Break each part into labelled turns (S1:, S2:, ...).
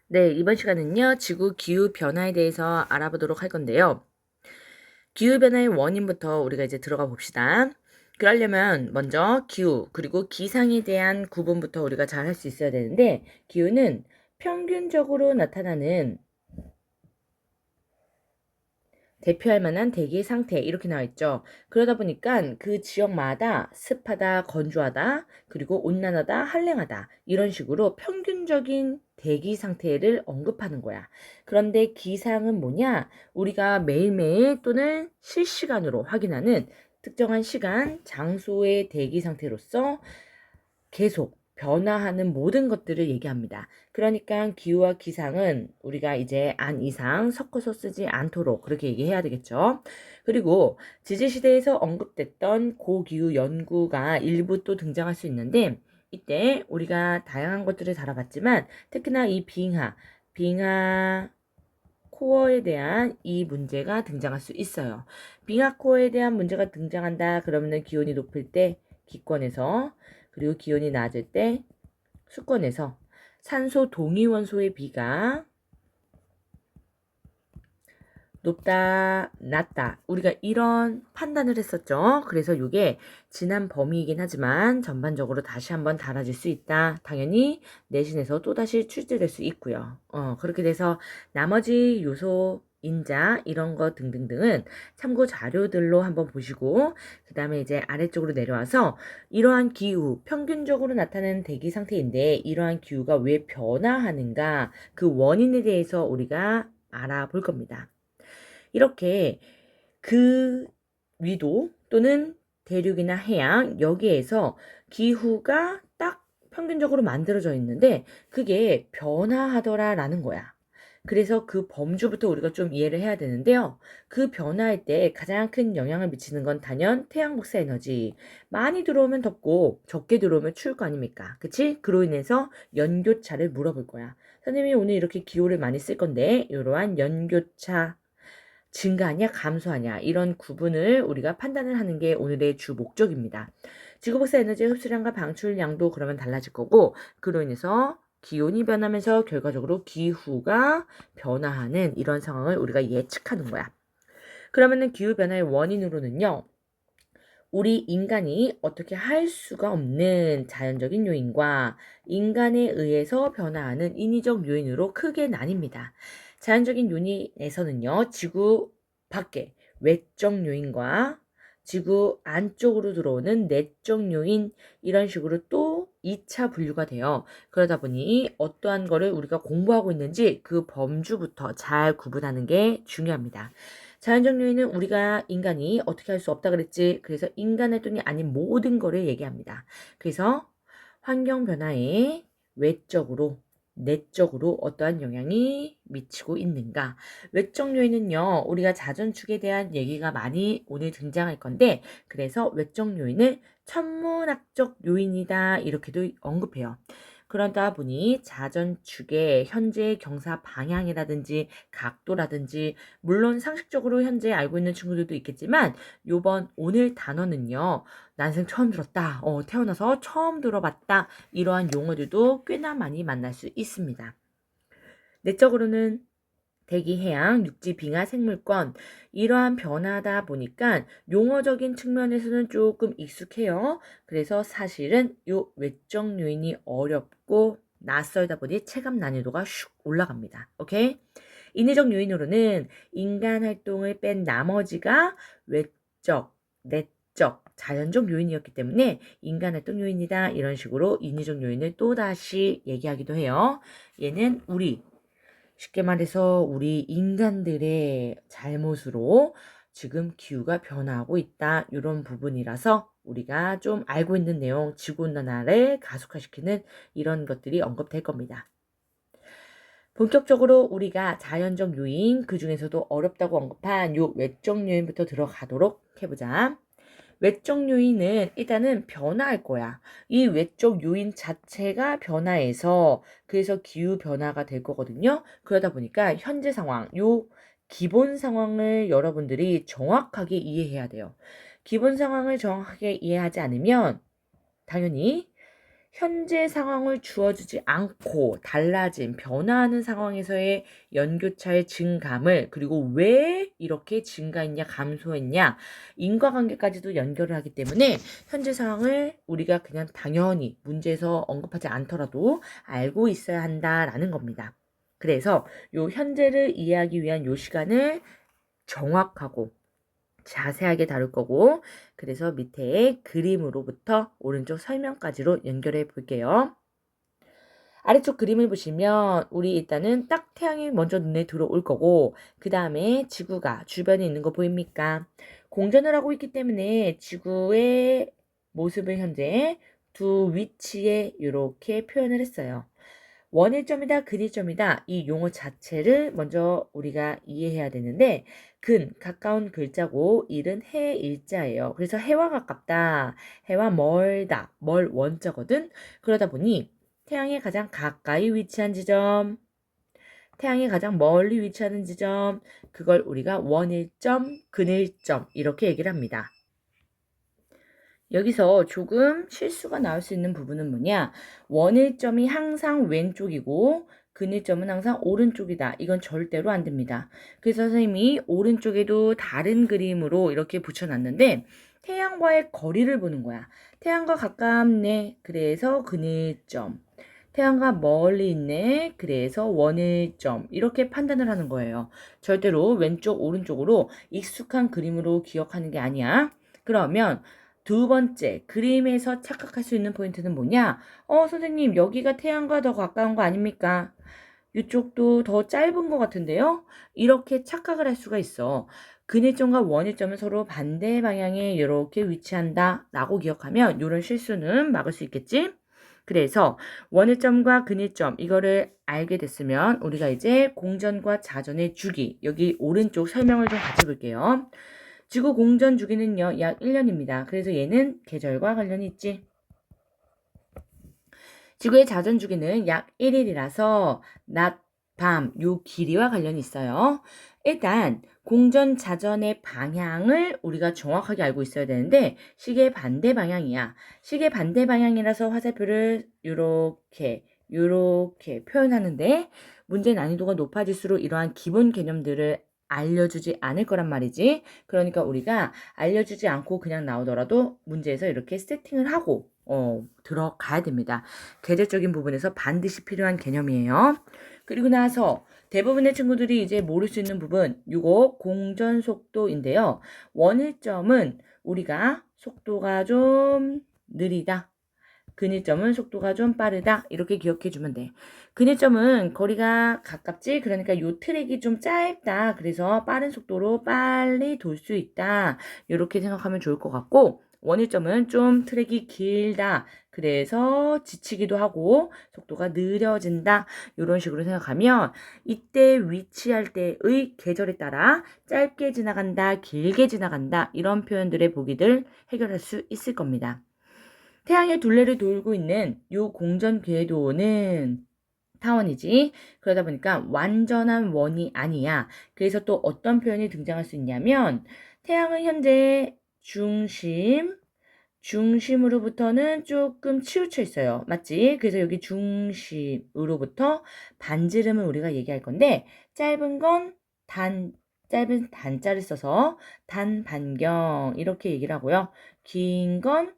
S1: 네, 이번 시간은요, 지구 기후 변화에 대해서 알아보도록 할 건데요. 기후 변화의 원인부터 우리가 이제 들어가 봅시다. 그러려면 먼저 기후, 그리고 기상에 대한 구분부터 우리가 잘 할 수 있어야 되는데, 기후는 평균적으로 나타나는 대표할 만한 대기 상태 이렇게 나와 있죠. 그러다 보니까 그 지역마다 습하다, 건조하다, 그리고 온난하다, 한랭하다 이런 식으로 평균적인 대기 상태를 언급하는 거야. 그런데 기상은 뭐냐? 우리가 매일매일 또는 실시간으로 확인하는 특정한 시간, 장소의 대기 상태로서 계속 변화하는 모든 것들을 얘기합니다. 그러니까 기후와 기상은 우리가 이제 안 이상 섞어서 쓰지 않도록 그렇게 얘기해야 되겠죠. 그리고 지질시대에서 언급됐던 고기후 연구가 일부 또 등장할 수 있는데 이때 우리가 다양한 것들을 다뤄봤지만 특히나 이 빙하 코어에 대한 이 문제가 등장할 수 있어요. 빙하 코어에 대한 문제가 등장한다 그러면은 기온이 높을 때 기권에서 그리고 기온이 낮을 때 수권에서 산소 동위원소의 비가 높다, 낮다. 우리가 이런 판단을 했었죠. 그래서 이게 지난 범위이긴 하지만 전반적으로 다시 한번 달아질 수 있다. 당연히 내신에서 또다시 출제될 수 있고요. 그렇게 돼서 나머지 요소 인자 이런 거 등등등은 참고 자료들로 한번 보시고 그 다음에 이제 아래쪽으로 내려와서 이러한 기후 평균적으로 나타나는 대기 상태인데 이러한 기후가 왜 변화하는가 그 원인에 대해서 우리가 알아볼 겁니다. 이렇게 그 위도 또는 대륙이나 해양 여기에서 기후가 딱 평균적으로 만들어져 있는데 그게 변화하더라라는 거야. 그래서 그 범주부터 우리가 좀 이해를 해야 되는데요. 그 변화할 때 가장 큰 영향을 미치는 건 단연 태양 복사 에너지. 많이 들어오면 덥고 적게 들어오면 추울 거 아닙니까? 그치? 그로 인해서 연교차를 물어볼 거야. 선생님이 오늘 이렇게 기호를 많이 쓸 건데 이러한 연교차 증가하냐 감소하냐 이런 구분을 우리가 판단을 하는 게 오늘의 주 목적입니다. 지구복사 에너지의 흡수량과 방출량도 그러면 달라질 거고 그로 인해서 기온이 변하면서 결과적으로 기후가 변화하는 이런 상황을 우리가 예측하는 거야. 그러면은 기후 변화의 원인으로는요. 우리 인간이 어떻게 할 수가 없는 자연적인 요인과 인간에 의해서 변화하는 인위적 요인으로 크게 나뉩니다. 자연적인 요인에서는요, 지구 밖에 외적 요인과 지구 안쪽으로 들어오는 내적 요인 이런 식으로 또 2차 분류가 돼요. 그러다 보니 어떠한 거를 우리가 공부하고 있는지 그 범주부터 잘 구분하는 게 중요합니다. 자연적 요인은 우리가 인간이 어떻게 할 수 없다 그랬지. 그래서 인간 활동이 아닌 모든 거를 얘기합니다. 그래서 환경 변화에 외적으로 내적으로 어떠한 영향이 미치고 있는가. 외적 요인은요. 우리가 자전축에 대한 얘기가 많이 오늘 등장할 건데 그래서 외적 요인을 천문학적 요인이다 이렇게도 언급해요. 그러다 보니 자전축의 현재 경사 방향이라든지 각도라든지 물론 상식적으로 현재 알고 있는 친구들도 있겠지만 오늘 단어는요. 난생 처음 들었다. 태어나서 처음 들어봤다. 이러한 용어들도 꽤나 많이 만날 수 있습니다. 내적으로는 대기, 해양, 육지, 빙하, 생물권 이러한 변화다 보니까 용어적인 측면에서는 조금 익숙해요. 그래서 사실은 이 외적 요인이 어렵고 낯설다 보니 체감 난이도가 슉 올라갑니다. 오케이? 인위적 요인으로는 인간 활동을 뺀 나머지가 외적, 내적, 자연적 요인이었기 때문에 인간 활동 요인이다 이런 식으로 인위적 요인을 또다시 얘기하기도 해요. 얘는 쉽게 말해서 우리 인간들의 잘못으로 지금 기후가 변화하고 있다. 이런 부분이라서 우리가 좀 알고 있는 내용, 지구온난화를 가속화시키는 이런 것들이 언급될 겁니다. 본격적으로 우리가 자연적 요인, 그 중에서도 어렵다고 언급한 요 외적 요인부터 들어가도록 해보자. 외적 요인은 일단은 변화할 거야. 이 외적 요인 자체가 변화해서 그래서 기후 변화가 될 거거든요. 그러다 보니까 현재 상황, 요 기본 상황을 여러분들이 정확하게 이해해야 돼요. 기본 상황을 정확하게 이해하지 않으면 당연히 현재 상황을 주어주지 않고 달라진 변화하는 상황에서의 연교차의 증감을 그리고 왜 이렇게 증가했냐 감소했냐 인과관계까지도 연결을 하기 때문에 현재 상황을 우리가 그냥 당연히 문제에서 언급하지 않더라도 알고 있어야 한다라는 겁니다. 그래서 요 현재를 이해하기 위한 요 시간을 정확하고 자세하게 다룰 거고 그래서 밑에 그림으로부터 오른쪽 설명까지로 연결해 볼게요. 아래쪽 그림을 보시면 우리 일단은 딱 태양이 먼저 눈에 들어올 거고 그 다음에 지구가 주변에 있는 거 보입니까? 공전을 하고 있기 때문에 지구의 모습을 현재 두 위치에 이렇게 표현을 했어요. 원일점이다, 근일점이다 이 용어 자체를 먼저 우리가 이해해야 되는데 근, 가까운 글자고 일은 해 일자예요. 그래서 해와 가깝다, 해와 멀다, 멀 원자거든. 그러다 보니 태양에 가장 가까이 위치한 지점, 태양이 가장 멀리 위치하는 지점, 그걸 우리가 원일점, 근일점 이렇게 얘기를 합니다. 여기서 조금 실수가 나올 수 있는 부분은 뭐냐? 원일점이 항상 왼쪽이고 근일점은 항상 오른쪽이다. 이건 절대로 안 됩니다. 그래서 선생님이 오른쪽에도 다른 그림으로 이렇게 붙여놨는데 태양과의 거리를 보는 거야. 태양과 가깝네. 그래서 근일점. 태양과 멀리 있네. 그래서 원일점. 이렇게 판단을 하는 거예요. 절대로 왼쪽, 오른쪽으로 익숙한 그림으로 기억하는 게 아니야. 그러면 두 번째, 그림에서 착각할 수 있는 포인트는 뭐냐? 선생님, 여기가 태양과 더 가까운 거 아닙니까? 이쪽도 더 짧은 것 같은데요? 이렇게 착각을 할 수가 있어. 근일점과 원일점은 서로 반대 방향에 이렇게 위치한다 라고 기억하면 이런 실수는 막을 수 있겠지? 그래서 원일점과 근일점 이거를 알게 됐으면 우리가 이제 공전과 자전의 주기 여기 오른쪽 설명을 좀 같이 볼게요. 지구 공전 주기는요, 약 1년입니다. 그래서 얘는 계절과 관련이 있지. 지구의 자전 주기는 약 1일이라서 낮, 밤, 요 길이와 관련이 있어요. 일단 공전 자전의 방향을 우리가 정확하게 알고 있어야 되는데 시계 반대 방향이야. 시계 반대 방향이라서 화살표를 요렇게 표현하는데 문제 난이도가 높아질수록 이러한 기본 개념들을 알려주지 않을 거란 말이지. 그러니까 우리가 알려주지 않고 그냥 나오더라도 문제에서 이렇게 세팅을 하고 들어가야 됩니다. 계절적인 부분에서 반드시 필요한 개념이에요. 그리고 나서 대부분의 친구들이 이제 모를 수 있는 부분 이거 공전 속도인데요. 원일점은 우리가 속도가 좀 느리다. 근일점은 속도가 좀 빠르다. 이렇게 기억해 주면 돼. 근일점은 거리가 가깝지? 그러니까 요 트랙이 좀 짧다. 그래서 빠른 속도로 빨리 돌 수 있다. 이렇게 생각하면 좋을 것 같고 원일점은 좀 트랙이 길다. 그래서 지치기도 하고 속도가 느려진다. 이런 식으로 생각하면 이때 위치할 때의 계절에 따라 짧게 지나간다, 길게 지나간다. 이런 표현들의 보기들 해결할 수 있을 겁니다. 태양의 둘레를 돌고 있는 요 공전 궤도는 타원이지. 그러다 보니까 완전한 원이 아니야. 그래서 또 어떤 표현이 등장할 수 있냐면 태양은 현재 중심으로부터는 조금 치우쳐 있어요. 맞지? 그래서 여기 중심으로부터 반지름을 우리가 얘기할 건데 짧은 건 짧은 단자를 써서 단반경 이렇게 얘기를 하고요. 긴 건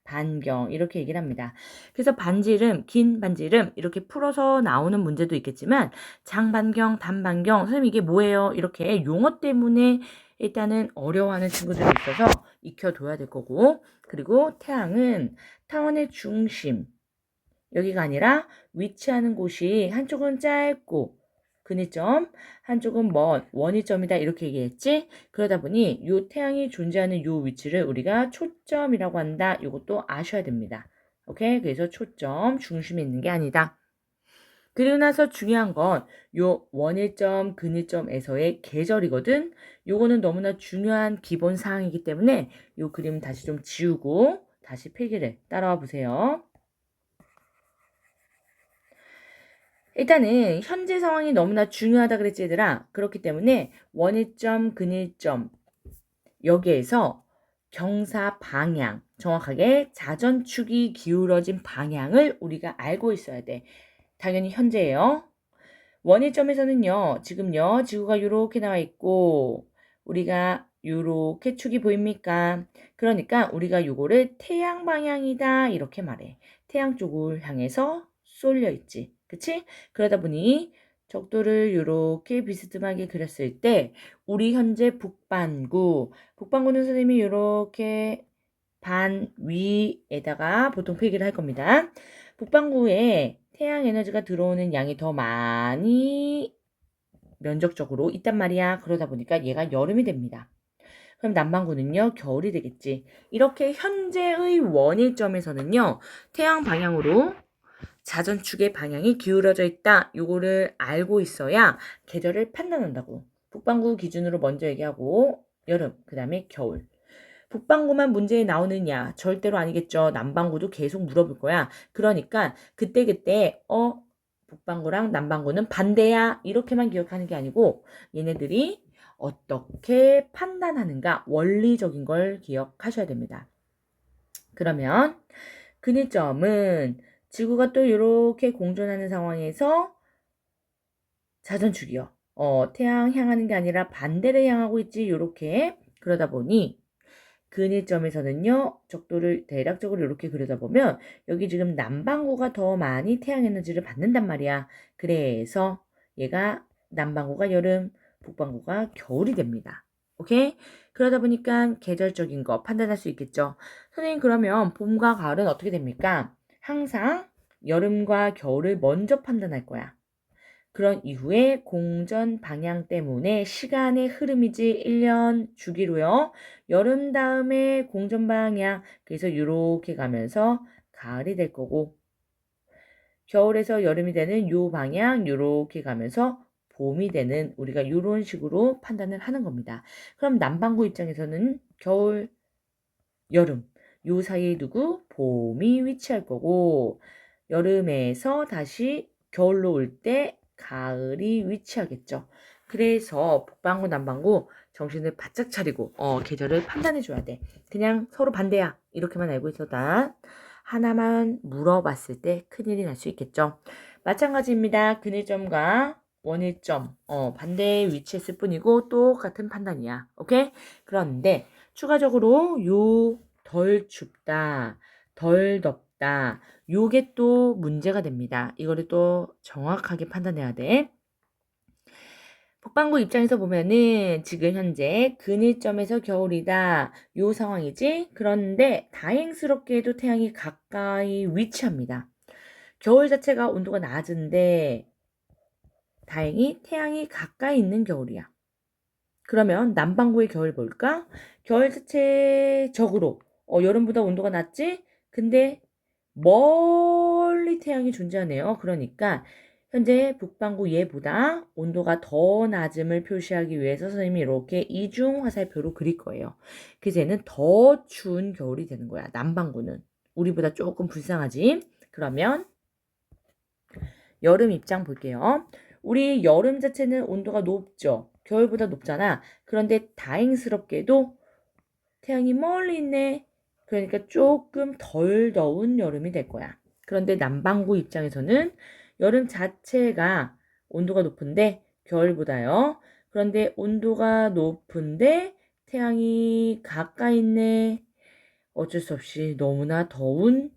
S1: 반경 이렇게 얘기를 합니다. 그래서 반지름, 긴 반지름 이렇게 풀어서 나오는 문제도 있겠지만 장반경, 단반경 선생님 이게 뭐예요? 이렇게 용어 때문에 일단은 어려워하는 친구들이 있어서 익혀둬야 될 거고 그리고 태양은 타원의 중심 여기가 아니라 위치하는 곳이 한쪽은 짧고 근위점, 한쪽은 먼 원위점이다 이렇게 얘기했지. 그러다 보니 이 태양이 존재하는 이 위치를 우리가 초점이라고 한다. 이것도 아셔야 됩니다. 오케이? 그래서 초점, 중심에 있는 게 아니다. 그리고 나서 중요한 건 요 원일점, 근일점에서의 계절이거든. 요거는 너무나 중요한 기본 사항이기 때문에 요 그림 다시 좀 지우고 다시 필기를 따라와 보세요. 일단은 현재 상황이 너무나 중요하다 그랬지 얘들아. 그렇기 때문에 원일점, 근일점 여기에서 경사 방향 정확하게 자전축이 기울어진 방향을 우리가 알고 있어야 돼. 당연히 현재예요. 원일점에서는요, 지금요, 지구가 이렇게 나와 있고, 우리가 이렇게 축이 보입니까? 그러니까 우리가 요거를 태양 방향이다 이렇게 말해. 태양 쪽을 향해서 쏠려 있지. 그치? 그러다 보니 적도를 이렇게 비스듬하게 그렸을 때 우리 현재 북반구는 선생님이 이렇게 반 위에다가 보통 표기를 할 겁니다. 북반구에 태양 에너지가 들어오는 양이 더 많이 면적적으로 있단 말이야. 그러다 보니까 얘가 여름이 됩니다. 그럼 남반구는요, 겨울이 되겠지. 이렇게 현재의 원일점에서는요, 태양 방향으로 자전축의 방향이 기울어져 있다. 요거를 알고 있어야 계절을 판단한다고. 북반구 기준으로 먼저 얘기하고, 여름, 그 다음에 겨울. 북반구만 문제에 나오느냐? 절대로 아니겠죠. 남반구도 계속 물어볼 거야. 그러니까 그때그때 북반구랑 남반구는 반대야. 이렇게만 기억하는 게 아니고 얘네들이 어떻게 판단하는가 원리적인 걸 기억하셔야 됩니다. 그러면 근위점은 지구가 또 이렇게 공전하는 상황에서 자전축이요. 태양 향하는 게 아니라 반대를 향하고 있지. 이렇게 그러다 보니 근일점에서는요, 적도를 대략적으로 이렇게 그려다보면 여기 지금 남반구가 더 많이 태양 에너지를 받는단 말이야. 그래서 얘가 남반구가 여름, 북반구가 겨울이 됩니다. 오케이? 그러다 보니까 계절적인 거 판단할 수 있겠죠. 선생님 그러면 봄과 가을은 어떻게 됩니까? 항상 여름과 겨울을 먼저 판단할 거야. 그런 이후에 공전 방향 때문에 시간의 흐름이지 1년 주기로요. 여름 다음에 공전 방향 그래서 이렇게 가면서 가을이 될 거고 겨울에서 여름이 되는 요 방향 이렇게 가면서 봄이 되는 우리가 이런 식으로 판단을 하는 겁니다. 그럼 남반구 입장에서는 겨울, 여름 요 사이에 두고 봄이 위치할 거고 여름에서 다시 겨울로 올 때 가을이 위치하겠죠. 그래서 북반구 남반구 정신을 바짝 차리고 계절을 판단해 줘야 돼. 그냥 서로 반대야 이렇게만 알고 있었다. 하나만 물어봤을 때 큰일이 날 수 있겠죠. 마찬가지입니다. 근일점과 원일점 반대에 위치했을 뿐이고 똑같은 판단이야. 오케이? 그런데 추가적으로 요 덜 춥다, 덜 덥다 요게 또 문제가 됩니다. 이거를 또 정확하게 판단해야 돼. 북반구 입장에서 보면은 지금 현재 근일점에서 겨울이다. 요 상황이지? 그런데 다행스럽게도 태양이 가까이 위치합니다. 겨울 자체가 온도가 낮은데 다행히 태양이 가까이 있는 겨울이야. 그러면 남반구의 겨울 볼까? 겨울 자체적으로 여름보다 온도가 낮지? 근데 멀리 태양이 존재하네요. 그러니까 현재 북반구 얘보다 온도가 더 낮음을 표시하기 위해서 선생님이 이렇게 이중 화살표로 그릴 거예요. 그래서 얘는 더 추운 겨울이 되는 거야. 남반구는. 우리보다 조금 불쌍하지? 그러면 여름 입장 볼게요. 우리 여름 자체는 온도가 높죠. 겨울보다 높잖아. 그런데 다행스럽게도 태양이 멀리 있네. 그러니까 조금 덜 더운 여름이 될 거야. 그런데 남반구 입장에서는 여름 자체가 온도가 높은데 겨울보다요. 그런데 온도가 높은데 태양이 가까이 있네. 어쩔 수 없이 너무나 더운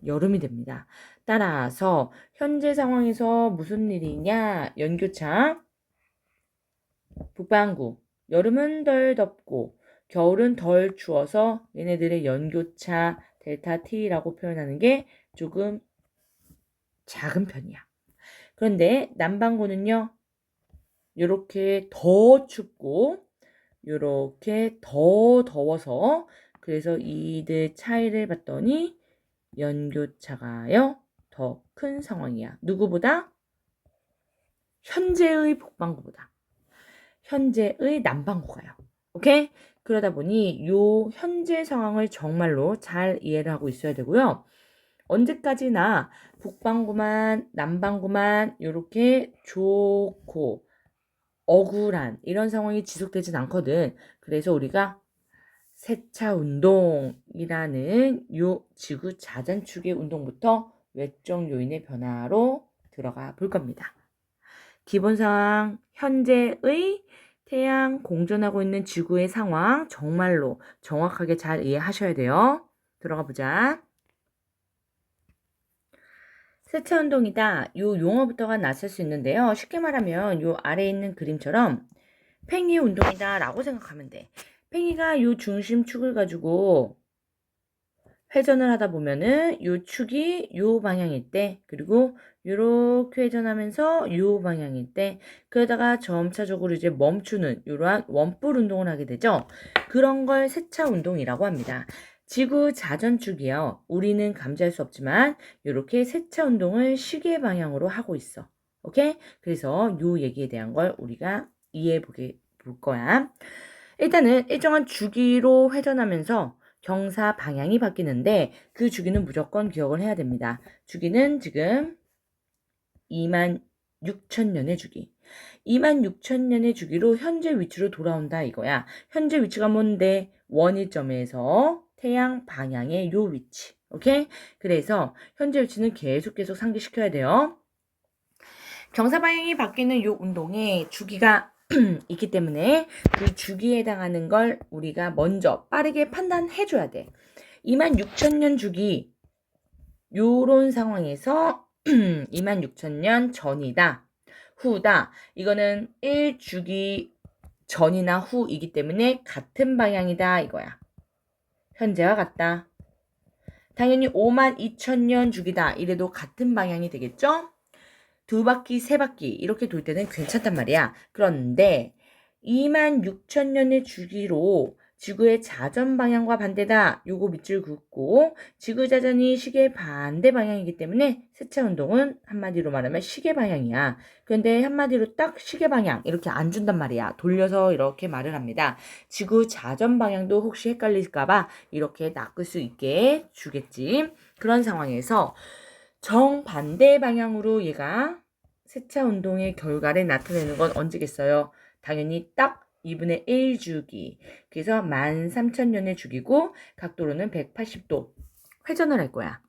S1: 여름이 됩니다. 따라서 현재 상황에서 무슨 일이냐? 연교차 북반구 여름은 덜 덥고 겨울은 덜 추워서 얘네들의 연교차 델타 T라고 표현하는 게 조금 작은 편이야. 그런데 남반구는요. 이렇게 더 춥고 이렇게 더 더워서 그래서 이들 차이를 봤더니 연교차가요. 더 큰 상황이야. 누구보다? 현재의 북반구보다. 현재의 남반구가요. 오케이? 그러다 보니 요 현재 상황을 정말로 잘 이해를 하고 있어야 되고요. 언제까지나 북반구만 남반구만 이렇게 좋고 억울한 이런 상황이 지속되진 않거든. 그래서 우리가 세차 운동이라는 요 지구 자전축의 운동부터 외적 요인의 변화로 들어가 볼 겁니다. 기본 상황, 현재의 태양 공전하고 있는 지구의 상황 정말로 정확하게 잘 이해하셔야 돼요. 들어가 보자. 세차 운동이다. 요 용어부터가 낯설 수 있는데요. 쉽게 말하면 요 아래에 있는 그림처럼 팽이 운동이다 라고 생각하면 돼. 팽이가 요 중심축을 가지고 회전을 하다 보면은 요 축이 요 방향일 때, 그리고 요렇게 회전하면서 요 방향일 때, 그러다가 점차적으로 이제 멈추는 이러한 원뿔 운동을 하게 되죠. 그런 걸 세차 운동이라고 합니다. 지구 자전축이요. 우리는 감지할 수 없지만 이렇게 세차 운동을 시계 방향으로 하고 있어. 오케이? 그래서 요 얘기에 대한 걸 우리가 이해해 볼 거야. 일단은 일정한 주기로 회전하면서 경사 방향이 바뀌는데 그 주기는 무조건 기억을 해야 됩니다. 주기는 지금 26,000년의 주기. 26,000년의 주기로 현재 위치로 돌아온다 이거야. 현재 위치가 뭔데? 원위점에서 태양 방향의 요 위치. 오케이? 그래서 현재 위치는 계속 상기시켜야 돼요. 경사 방향이 바뀌는 요 운동에 주기가 있기 때문에 그 주기에 해당하는 걸 우리가 먼저 빠르게 판단해 줘야 돼. 26,000년 주기 요런 상황에서 26,000년 전이다. 후다. 이거는 1주기 전이나 후이기 때문에 같은 방향이다 이거야. 현재와 같다. 당연히 52,000년 주기다. 이래도 같은 방향이 되겠죠? 2바퀴, 3바퀴 이렇게 돌 때는 괜찮단 말이야. 그런데 26,000년의 주기로 지구의 자전 방향과 반대다. 요거 밑줄 긋고 지구 자전이 시계 반대 방향이기 때문에 세차 운동은 한마디로 말하면 시계 방향이야. 그런데 한마디로 딱 시계 방향 이렇게 안 준단 말이야. 돌려서 이렇게 말을 합니다. 지구 자전 방향도 혹시 헷갈릴까봐 이렇게 낚을 수 있게 주겠지. 그런 상황에서 정반대 방향으로 얘가 세차 운동의 결과를 나타내는 건 언제겠어요? 당연히 딱 2분의 1 주기. 그래서 13,000년의 주기고 각도로는 180도 회전을 할 거야.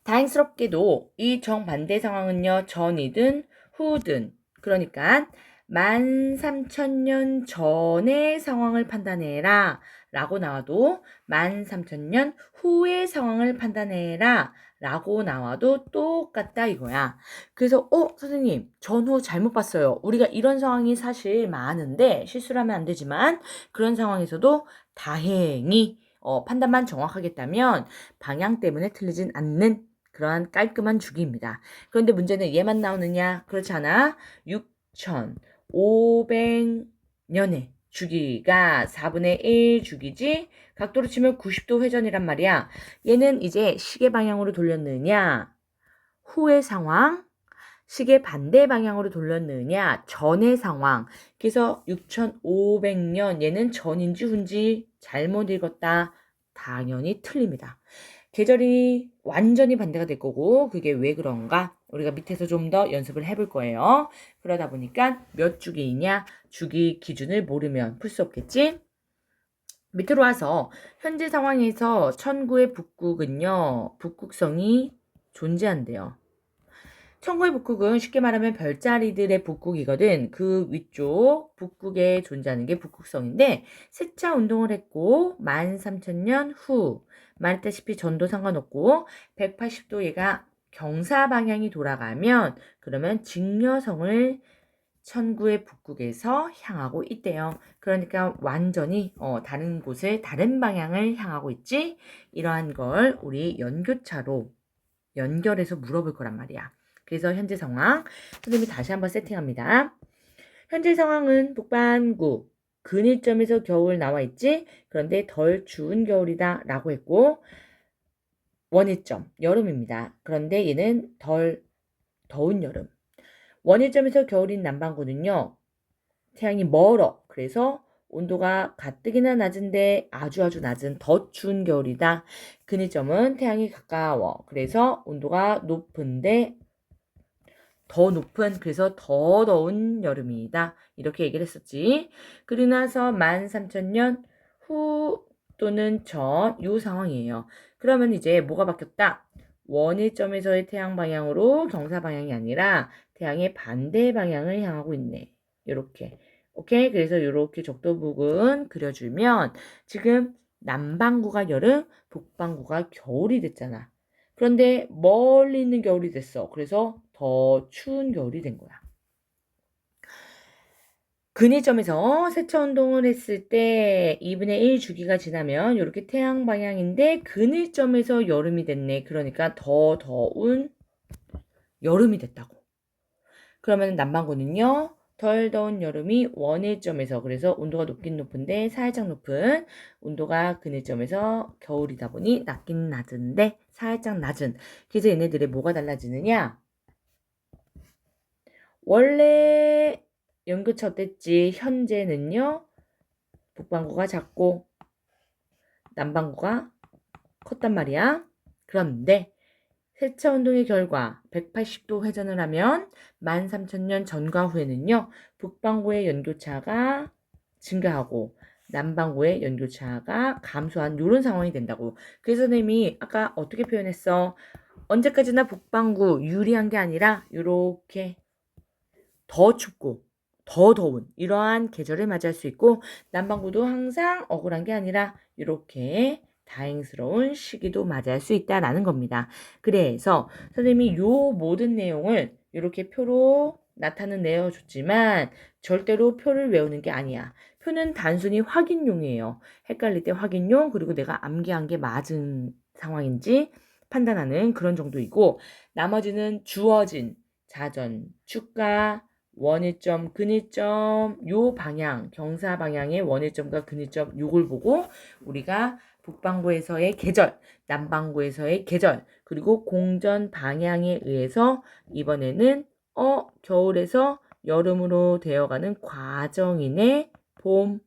S1: 다행스럽게도 이 정반대 상황은요. 전이든 후든 그러니까 13,000년 전의 상황을 판단해라 라고 나와도 13,000년 후의 상황을 판단해라 라고 나와도 똑같다 이거야. 그래서 선생님 전후 잘못 봤어요. 우리가 이런 상황이 사실 많은데 실수를 하면 안 되지만 그런 상황에서도 다행히 판단만 정확하겠다면 방향 때문에 틀리진 않는 그러한 깔끔한 주기입니다. 그런데 문제는 얘만 나오느냐? 그렇지 않아. 6,500년의 주기가 4분의 1 주기지 각도로 치면 90도 회전이란 말이야. 얘는 이제 시계 방향으로 돌렸느냐? 후의 상황? 시계 반대 방향으로 돌렸느냐? 전의 상황. 그래서 6,500년 얘는 전인지 후인지 잘못 읽었다. 당연히 틀립니다. 계절이 완전히 반대가 될 거고 그게 왜 그런가? 우리가 밑에서 좀 더 연습을 해볼 거예요. 그러다 보니까 몇 주기이냐? 주기 기준을 모르면 풀 수 없겠지? 밑으로 와서 현재 상황에서 천구의 북극은요. 북극성이 존재한대요. 천구의 북극은 쉽게 말하면 별자리들의 북극이거든. 그 위쪽 북극에 존재하는 게 북극성인데 세차 운동을 했고 13,000년 후 말했다시피 전도 상관없고 180도 얘가 경사 방향이 돌아가면 그러면 직녀성을 천구의 북극에서 향하고 있대요. 그러니까 완전히 다른 곳을 다른 방향을 향하고 있지. 이러한 걸 우리 연교차로 연결해서 물어볼 거란 말이야. 그래서 현재 상황 선생님이 다시 한번 세팅합니다. 현재 상황은 북반구 근일점에서 겨울 나와 있지. 그런데 덜 추운 겨울이다 라고 했고 원위점 여름입니다. 그런데 얘는 덜 더운 여름. 원위점에서 겨울인 남반구는요. 태양이 멀어. 그래서 온도가 가뜩이나 낮은데 아주 낮은 더 추운 겨울이다. 근위점은 태양이 가까워. 그래서 온도가 높은데 더 높은 그래서 더 더운 여름이다. 이렇게 얘기를 했었지. 그리고 나서 13,000년 후 또는 전 요 상황이에요. 그러면 이제 뭐가 바뀌었다? 원일점에서의 태양 방향으로 경사 방향이 아니라 태양의 반대 방향을 향하고 있네. 이렇게. 오케이? 그래서 이렇게 적도북은 그려주면 지금 남반구가 여름, 북반구가 겨울이 됐잖아. 그런데 멀리 있는 겨울이 됐어. 그래서 더 추운 겨울이 된 거야. 근위점에서 세차 운동을 했을 때 2분의 1 주기가 지나면 이렇게 태양 방향인데 근위점에서 여름이 됐네. 그러니까 더 더운 여름이 됐다고. 그러면 남반구는요. 덜 더운 여름이 원일점에서 그래서 온도가 높긴 높은데 살짝 높은 온도가 근일점에서 겨울이다 보니 낮긴 낮은데 살짝 낮은. 그래서 얘네들의 뭐가 달라지느냐? 원래 연교차 어땠지? 현재는요. 북반구가 작고 남반구가 컸단 말이야. 그런데 세차운동의 결과 180도 회전을 하면 13,000년 전과 후에는요. 북반구의 연교차가 증가하고 남반구의 연교차가 감소한 이런 상황이 된다고. 그래서 선생님이 아까 어떻게 표현했어? 언제까지나 북반구 유리한 게 아니라 이렇게 더 춥고 더 더운 이러한 계절을 맞이할 수 있고 남반구도 항상 억울한 게 아니라 이렇게 다행스러운 시기도 맞이할 수 있다라는 겁니다. 그래서 선생님이 요 모든 내용을 이렇게 표로 나타내줬지만 절대로 표를 외우는 게 아니야. 표는 단순히 확인용이에요. 헷갈릴 때 확인용 그리고 내가 암기한 게 맞은 상황인지 판단하는 그런 정도이고 나머지는 주어진 자전, 축가, 원일점, 근일점, 요 방향, 경사 방향의 원일점과 근일점 요걸 보고 우리가 북반구에서의 계절, 남반구에서의 계절, 그리고 공전 방향에 의해서 이번에는 겨울에서 여름으로 되어가는 과정이네 봄,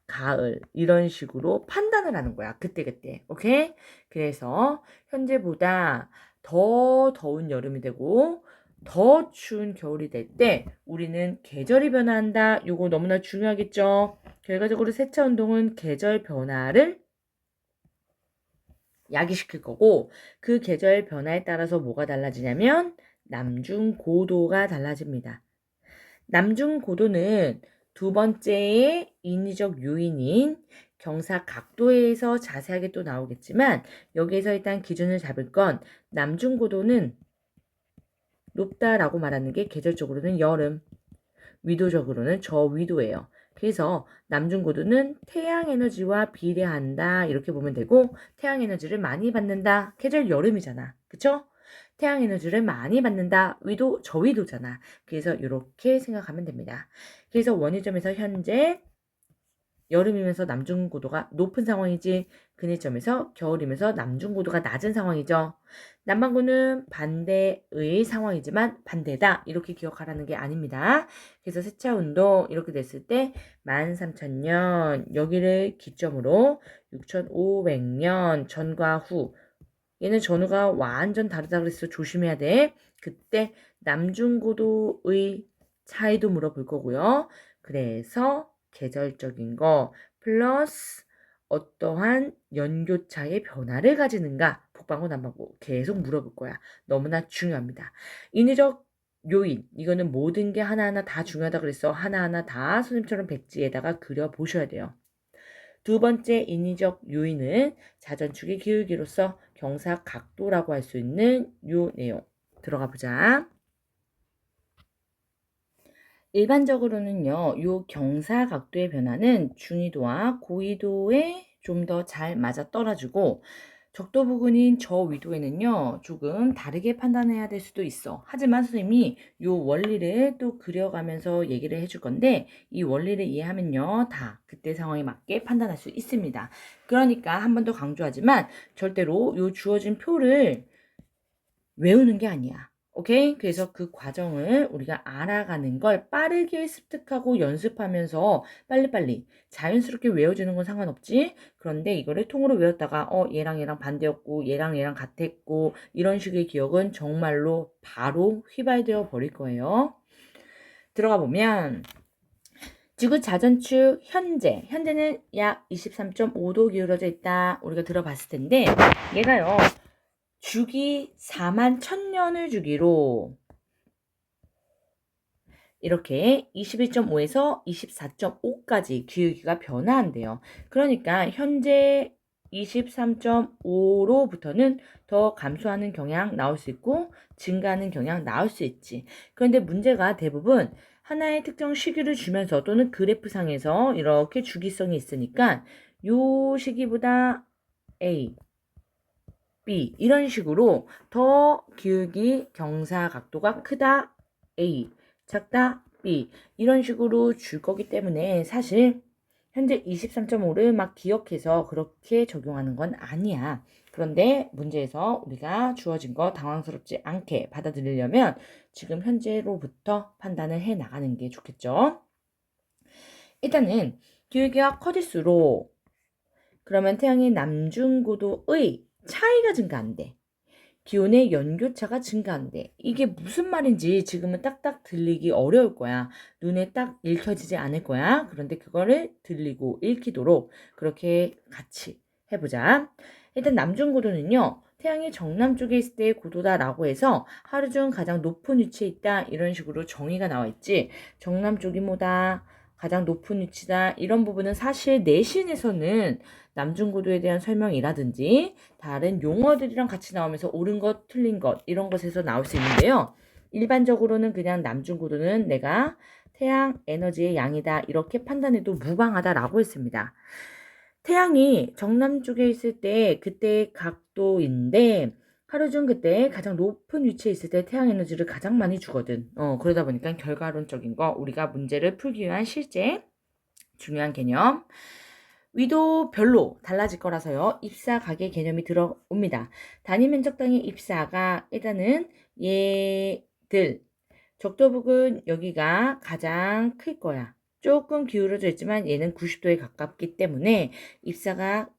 S1: 가을 이런 식으로 판단을 하는 거야. 그때그때. 오케이? 그래서 현재보다 더 더운 여름이 되고 더 추운 겨울이 될 때 우리는 계절이 변화한다. 요거 너무나 중요하겠죠? 결과적으로 세차 운동은 계절 변화를 야기시킬 거고 그 계절 변화에 따라서 뭐가 달라지냐면 남중 고도가 달라집니다. 남중 고도는 두 번째의 인위적 요인인 경사 각도에서 자세하게 또 나오겠지만 여기에서 일단 기준을 잡을 건 남중 고도는 높다라고 말하는 게 계절적으로는 여름, 위도적으로는 저위도예요. 그래서 남중고도는 태양 에너지와 비례한다 이렇게 보면 되고 태양 에너지를 많이 받는다. 계절 여름이잖아. 그쵸? 태양 에너지를 많이 받는다. 위도 저위도잖아. 그래서 이렇게 생각하면 됩니다. 그래서 원위점에서 현재 여름이면서 남중고도가 높은 상황이지 근일점에서 겨울이면서 남중고도가 낮은 상황이죠. 남반구는 반대의 상황이지만 반대다 이렇게 기억하라는 게 아닙니다. 그래서 세차운동 이렇게 됐을 때 13,000년 여기를 기점으로 6,500년 전과 후 얘는 전후가 완전 다르다 그랬어. 조심해야 돼. 그때 남중고도의 차이도 물어볼 거고요. 그래서 계절적인 거 플러스 어떠한 연교차의 변화를 가지는가 북반구 남반구 계속 물어볼 거야. 너무나 중요합니다. 인위적 요인 이거는 모든 게 하나하나 다 중요하다 그랬어. 하나하나 다 선생님처럼 백지에다가 그려 보셔야 돼요. 두 번째 인위적 요인은 자전축의 기울기로서 경사 각도라고 할 수 있는 요 내용 들어가 보자. 일반적으로는요, 요 경사 각도의 변화는 중위도와 고위도에 좀 더 잘 맞아 떨어지고 적도 부근인 저위도에는요, 조금 다르게 판단해야 될 수도 있어. 하지만 선생님이 요 원리를 또 그려가면서 얘기를 해줄 건데, 이 원리를 이해하면요, 다 그때 상황에 맞게 판단할 수 있습니다. 그러니까 한 번 더 강조하지만, 절대로 요 주어진 표를 외우는 게 아니야. 오케이? 그래서 그 과정을 우리가 알아가는 걸 빠르게 습득하고 연습하면서 빨리빨리 자연스럽게 외워지는 건 상관없지. 그런데 이거를 통으로 외웠다가 얘랑 얘랑 반대였고 얘랑 얘랑 같았고 이런 식의 기억은 정말로 바로 휘발되어 버릴 거예요. 들어가 보면 지구 자전축 현재는 약 23.5도 기울어져 있다. 우리가 들어봤을 텐데 얘가요. 주기 4만 1000년을 주기로 이렇게 21.5에서 24.5까지 기울기가 변화한대요. 그러니까 현재 23.5로부터는 더 감소하는 경향 나올 수 있고 증가하는 경향 나올 수 있지. 그런데 문제가 대부분 하나의 특정 시기를 주면서 또는 그래프상에서 이렇게 주기성이 있으니까 요 시기보다 A, B 이런 식으로 더 기울기 경사 각도가 크다 A, 작다 B 이런 식으로 줄 거기 때문에 사실 현재 23.5를 막 기억해서 그렇게 적용하는 건 아니야. 그런데 문제에서 우리가 주어진 거 당황스럽지 않게 받아들이려면 지금 현재로부터 판단을 해 나가는 게 좋겠죠. 일단은 기울기가 커질수록 그러면 태양의 남중고도의 차이가 증가한대. 기온의 연교차가 증가한대. 이게 무슨 말인지 지금은 딱딱 들리기 어려울 거야. 눈에 딱 읽혀지지 않을 거야. 그런데 그거를 들리고 읽히도록 그렇게 같이 해보자. 일단 남중고도는요. 태양이 정남쪽에 있을 때의 고도다라고 해서 하루 중 가장 높은 위치에 있다. 이런 식으로 정의가 나와 있지. 정남쪽이 뭐다. 가장 높은 위치다. 이런 부분은 사실 내신에서는 남중고도에 대한 설명이라든지 다른 용어들이랑 같이 나오면서 옳은 것, 틀린 것 이런 것에서 나올 수 있는데요. 일반적으로는 그냥 남중고도는 내가 태양 에너지의 양이다 이렇게 판단해도 무방하다라고 했습니다. 태양이 정남쪽에 있을 때 그때 각도인데 하루 중 그때 가장 높은 위치에 있을 때 태양 에너지를 가장 많이 주거든. 그러다 보니까 결과론적인 거 우리가 문제를 풀기 위한 실제 중요한 개념. 위도 별로 달라질 거라서요. 입사 가계 개념이 들어옵니다. 단위 면적당의 입사가 일단은 얘들 적도북은 여기가 가장 클 거야. 조금 기울어져 있지만 얘는 90도에 가깝기 때문에 입사가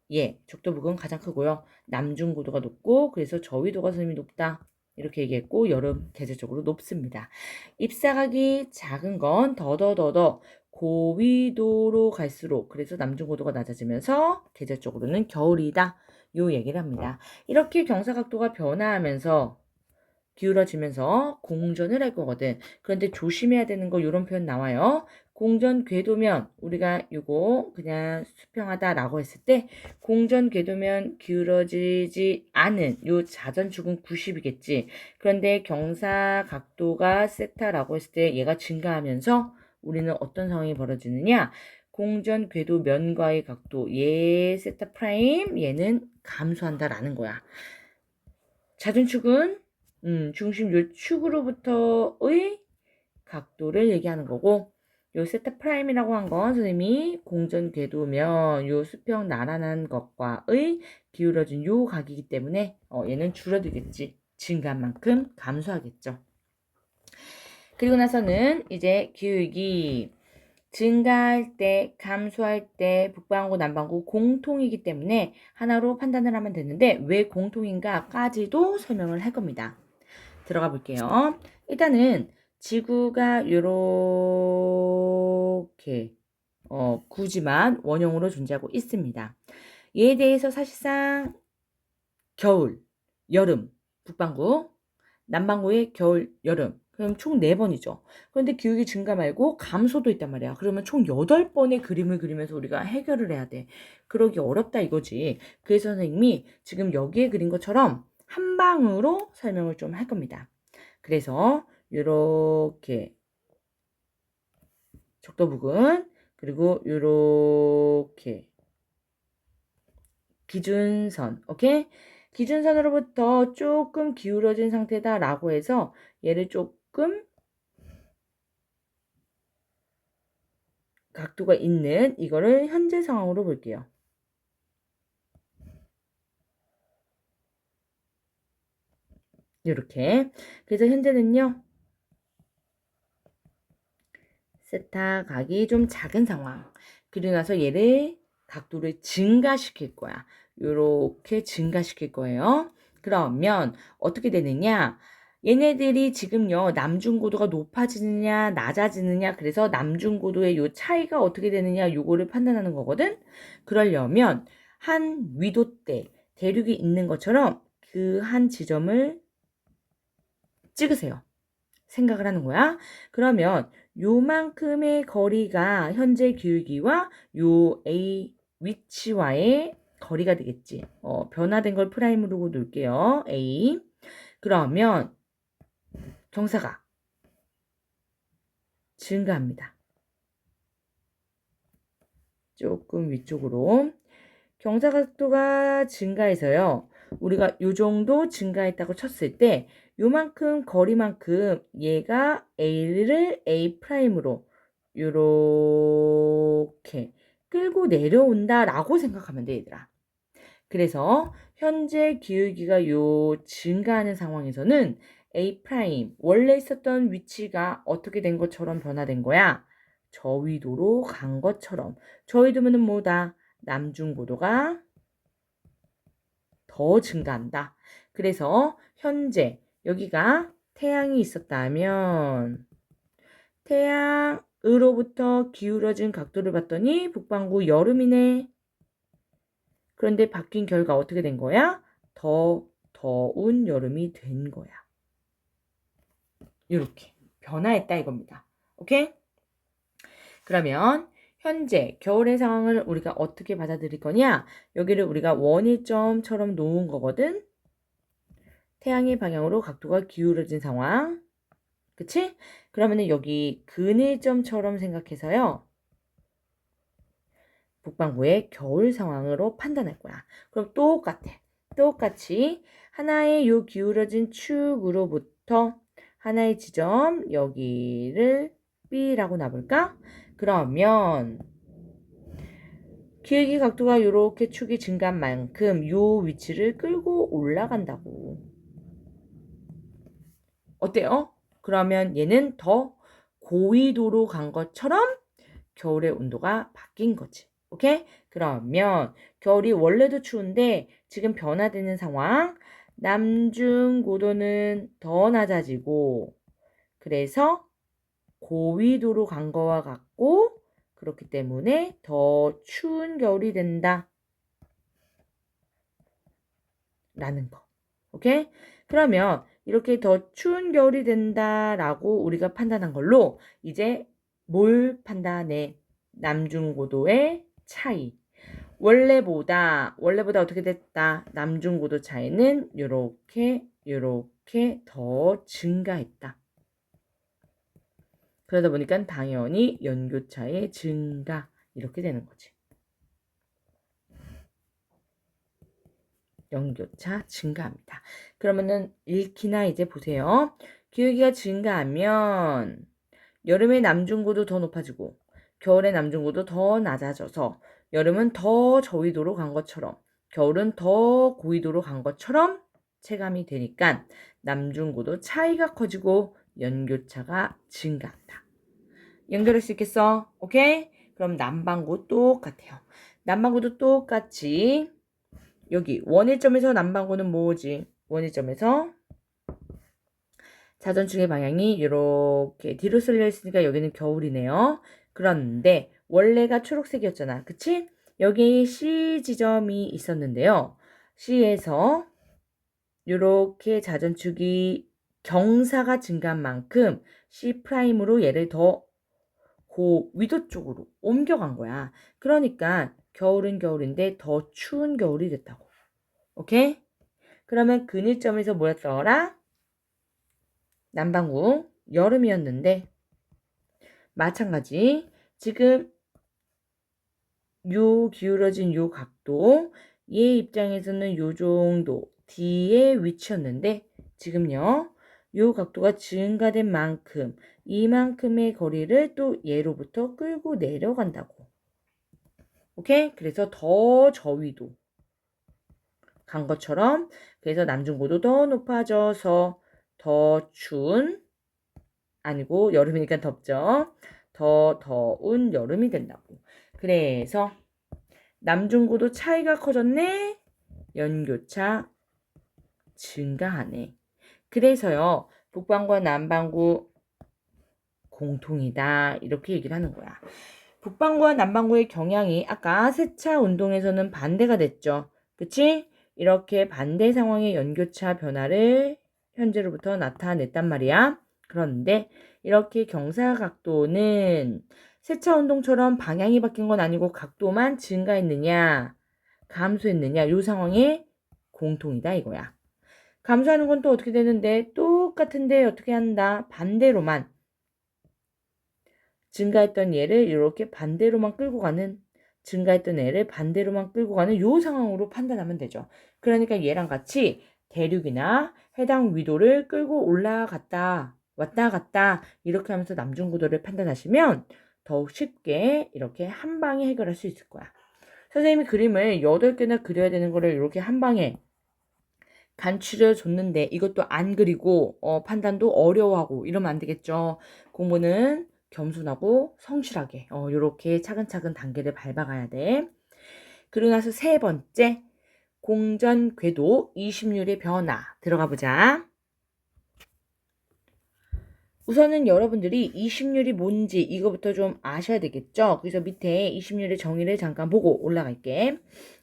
S1: 적도북은 가장 크고요. 남중고도가 높고 그래서 저위도가 선생님이 높다. 이렇게 얘기했고 여름 대체적으로 높습니다. 입사각이 작은 건 더더더더 고위도로 갈수록 그래서 남중고도가 낮아지면서 계절적으로는 겨울이다. 요 얘기를 합니다. 이렇게 경사각도가 변화하면서 기울어지면서 공전을 할 거거든. 그런데 조심해야 되는 거 이런 표현 나와요. 공전 궤도면 우리가 이거 그냥 수평하다라고 했을 때 공전 궤도면 기울어지지 않은 요 자전축은 90이겠지. 그런데 경사 각도가 세타라고 했을 때 얘가 증가하면서 우리는 어떤 상황이 벌어지느냐? 공전 궤도 면과의 각도 얘 세타 프라임 얘는 감소한다라는 거야. 자전축은 중심 요 축으로부터의 각도를 얘기하는 거고 요 세타 프라임이라고 한 건 선생님이 공전 궤도면 요 수평 나란한 것과의 기울어진 요 각이기 때문에 얘는 줄어들겠지. 증가한 만큼 감소하겠죠. 그리고 나서는 이제 기울기 증가할 때, 감소할 때 북반구, 남반구 공통이기 때문에 하나로 판단을 하면 되는데 왜 공통인가까지도 설명을 할 겁니다. 들어가 볼게요. 일단은 지구가 이렇게 굳이만 원형으로 존재하고 있습니다. 얘에 대해서 사실상 겨울, 여름, 북반구, 남반구의 겨울, 여름 그럼 총 4번이죠. 그런데 기울기 증가 말고 감소도 있단 말이야. 그러면 총 8번의 그림을 그리면서 우리가 해결을 해야 돼. 그러기 어렵다 이거지. 그래서 선생님이 지금 여기에 그린 것처럼 한 방으로 설명을 좀 할 겁니다. 그래서 이렇게 적도부근 그리고 이렇게 기준선, 오케이? 기준선으로부터 조금 기울어진 상태다라고 해서 얘를 조금 각도가 있는 이거를 현재 상황으로 볼게요. 이렇게. 그래서 현재는요. 세타 각이 좀 작은 상황. 그리고 나서 얘를 각도를 증가시킬 거야. 이렇게 증가시킬 거예요. 그러면 어떻게 되느냐? 얘네들이 지금요, 남중고도가 높아지느냐, 낮아지느냐, 그래서 남중고도의 요 차이가 어떻게 되느냐, 요거를 판단하는 거거든? 그러려면, 한 위도대, 대륙이 있는 것처럼 그 한 지점을 찍으세요. 생각을 하는 거야. 그러면 요만큼의 거리가 현재 기울기와 요 A 위치와의 거리가 되겠지. 변화된 걸 프라임으로 놓을게요. A. 그러면 경사가 증가합니다. 조금 위쪽으로. 경사각도가 증가해서요. 우리가 요 정도 증가했다고 쳤을 때 요만큼 거리만큼 얘가 A를 A'으로 요렇게 끌고 내려온다 라고 생각하면 돼, 얘들아. 그래서 현재 기울기가 요 증가하는 상황에서는 A' 원래 있었던 위치가 어떻게 된 것처럼 변화된 거야? 저위도로 간 것처럼. 저위도면은 뭐다? 남중고도가 더 증가한다. 그래서 현재 여기가 태양이 있었다면 태양으로부터 기울어진 각도를 봤더니 북반구 여름이네. 그런데 바뀐 결과 어떻게 된 거야? 더 더운 여름이 된 거야. 이렇게 변화했다 이겁니다. 오케이? 그러면 현재 겨울의 상황을 우리가 어떻게 받아들일 거냐? 여기를 우리가 원일점처럼 놓은 거거든. 태양의 방향으로 각도가 기울어진 상황. 그치? 그러면은 여기 근일점처럼 생각해서요. 북반구의 겨울 상황으로 판단할 거야. 그럼 똑같아. 똑같이 하나의 요 기울어진 축으로부터 하나의 지점 여기를 B라고 놔볼까? 그러면 기울기 각도가 이렇게 축이 증가한 만큼 요 위치를 끌고 올라간다고. 어때요? 그러면 얘는 더 고위도로 간 것처럼 겨울의 온도가 바뀐 거지. 오케이? 그러면 겨울이 원래도 추운데 지금 변화되는 상황. 남중고도는 더 낮아지고 그래서 고위도로 간 거와 같고 그렇기 때문에 더 추운 겨울이 된다. 라는 거. 오케이? 그러면 이렇게 더 추운 겨울이 된다라고 우리가 판단한 걸로 이제 뭘 판단해? 남중고도의 차이. 원래보다 어떻게 됐다? 남중고도 차이는 요렇게 더 증가했다. 그러다 보니까 당연히 연교차의 증가 이렇게 되는 거지. 연교차 증가합니다. 그러면은 읽기나 이제 보세요. 기울기가 증가하면 여름의 남중고도 더 높아지고 겨울의 남중고도 더 낮아져서 여름은 더 저위도로 간 것처럼 겨울은 더 고위도로 간 것처럼 체감이 되니까 남중고도 차이가 커지고 연교차가 증가한다. 연결할 수 있겠어? 오케이? 그럼 남반구 똑같아요. 남반구도 똑같이 여기 원일점에서 남반구는 뭐지? 원일점에서 자전축의 방향이 이렇게 뒤로 쓸려 있으니까 여기는 겨울이네요. 그런데 원래가 초록색이었잖아. 그치? 여기 C 지점이 있었는데요. C에서 이렇게 자전축이 경사가 증가한 만큼 C'으로 얘를 더 위도 쪽으로 옮겨간 거야. 그러니까 겨울은 겨울인데 더 추운 겨울이 됐다고. 오케이? 그러면 근일점에서 뭐였더라? 남반구 여름이었는데 마찬가지 지금 요 기울어진 요 각도 얘 입장에서는 요 정도 D의 위치였는데 지금요 요 각도가 증가된 만큼 이만큼의 거리를 또 얘로부터 끌고 내려간다고. 오케이? 그래서 더 저위도 간 것처럼 그래서 남중고도 더 높아져서 더 추운 아니고 여름이니까 덥죠. 더 더운 여름이 된다고. 그래서 남중고도 차이가 커졌네. 연교차 증가하네. 그래서요, 북반구와 남반구 공통이다. 이렇게 얘기를 하는 거야. 북반구와 남반구의 경향이 아까 세차 운동에서는 반대가 됐죠. 그치? 이렇게 반대 상황의 연교차 변화를 현재로부터 나타냈단 말이야. 그런데 이렇게 경사각도는 세차 운동처럼 방향이 바뀐 건 아니고 각도만 증가했느냐, 감소했느냐, 이 상황의 공통이다 이거야. 감소하는 건 또 어떻게 되는데 똑같은데 어떻게 한다? 반대로만 증가했던 얘를 이렇게 반대로만 끌고 가는 증가했던 애를 반대로만 끌고 가는 요 상황으로 판단하면 되죠. 그러니까 얘랑 같이 대륙이나 해당 위도를 끌고 올라갔다 왔다 갔다 이렇게 하면서 남중구도를 판단하시면 더욱 쉽게 이렇게 한 방에 해결할 수 있을 거야. 선생님이 그림을 8개나 그려야 되는 거를 이렇게 한 방에 간추려 줬는데 이것도 안 그리고 판단도 어려워하고 이러면 안 되겠죠. 공부는 겸손하고 성실하게 요렇게 차근차근 단계를 밟아가야 돼. 그리고 나서 세 번째 공전 궤도 이심률의 변화 들어가 보자. 우선은 여러분들이 이심률이 뭔지 이거부터 좀 아셔야 되겠죠. 그래서 밑에 이심률의 정의를 잠깐 보고 올라갈게.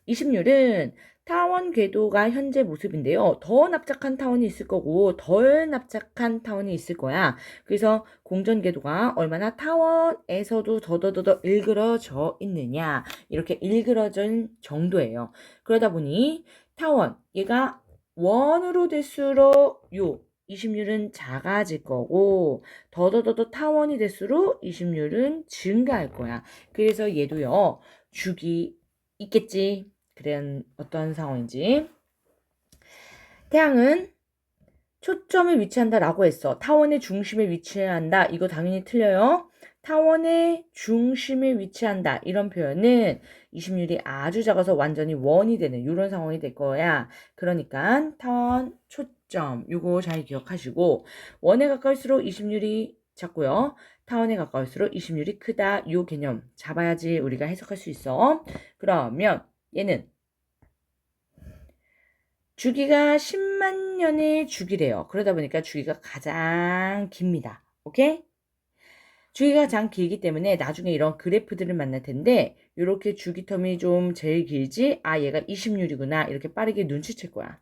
S1: 이심률은 타원 궤도가 현재 모습인데요. 더 납작한 타원이 있을 거고 덜 납작한 타원이 있을 거야. 그래서 공전 궤도가 얼마나 타원에서도 더더더더 일그러져 있느냐 이렇게 일그러진 정도예요. 그러다 보니 타원 얘가 원으로 될수록 요 이심률은 작아질 거고 더더더더 타원이 될수록 이심률은 증가할 거야. 그래서 얘도요. 죽이 있겠지. 그런 어떤 상황인지. 태양은 초점에 위치한다 라고 했어. 타원의 중심에 위치한다. 이거 당연히 틀려요. 타원의 중심에 위치한다. 이런 표현은 이심률이 아주 작아서 완전히 원이 되는 이런 상황이 될 거야. 그러니까 타원 초점 요거 잘 기억하시고 원에 가까울수록 이심률이 작고요. 타원에 가까울수록 이심률이 크다. 요 개념 잡아야지 우리가 해석할 수 있어. 그러면 얘는 주기가 10만 년의 주기래요. 그러다 보니까 주기가 가장 깁니다. 오케이? 주기가 가장 길기 때문에 나중에 이런 그래프들을 만날 텐데 이렇게 주기 텀이 좀 제일 길지? 아 얘가 20률이구나. 이렇게 빠르게 눈치챌 거야.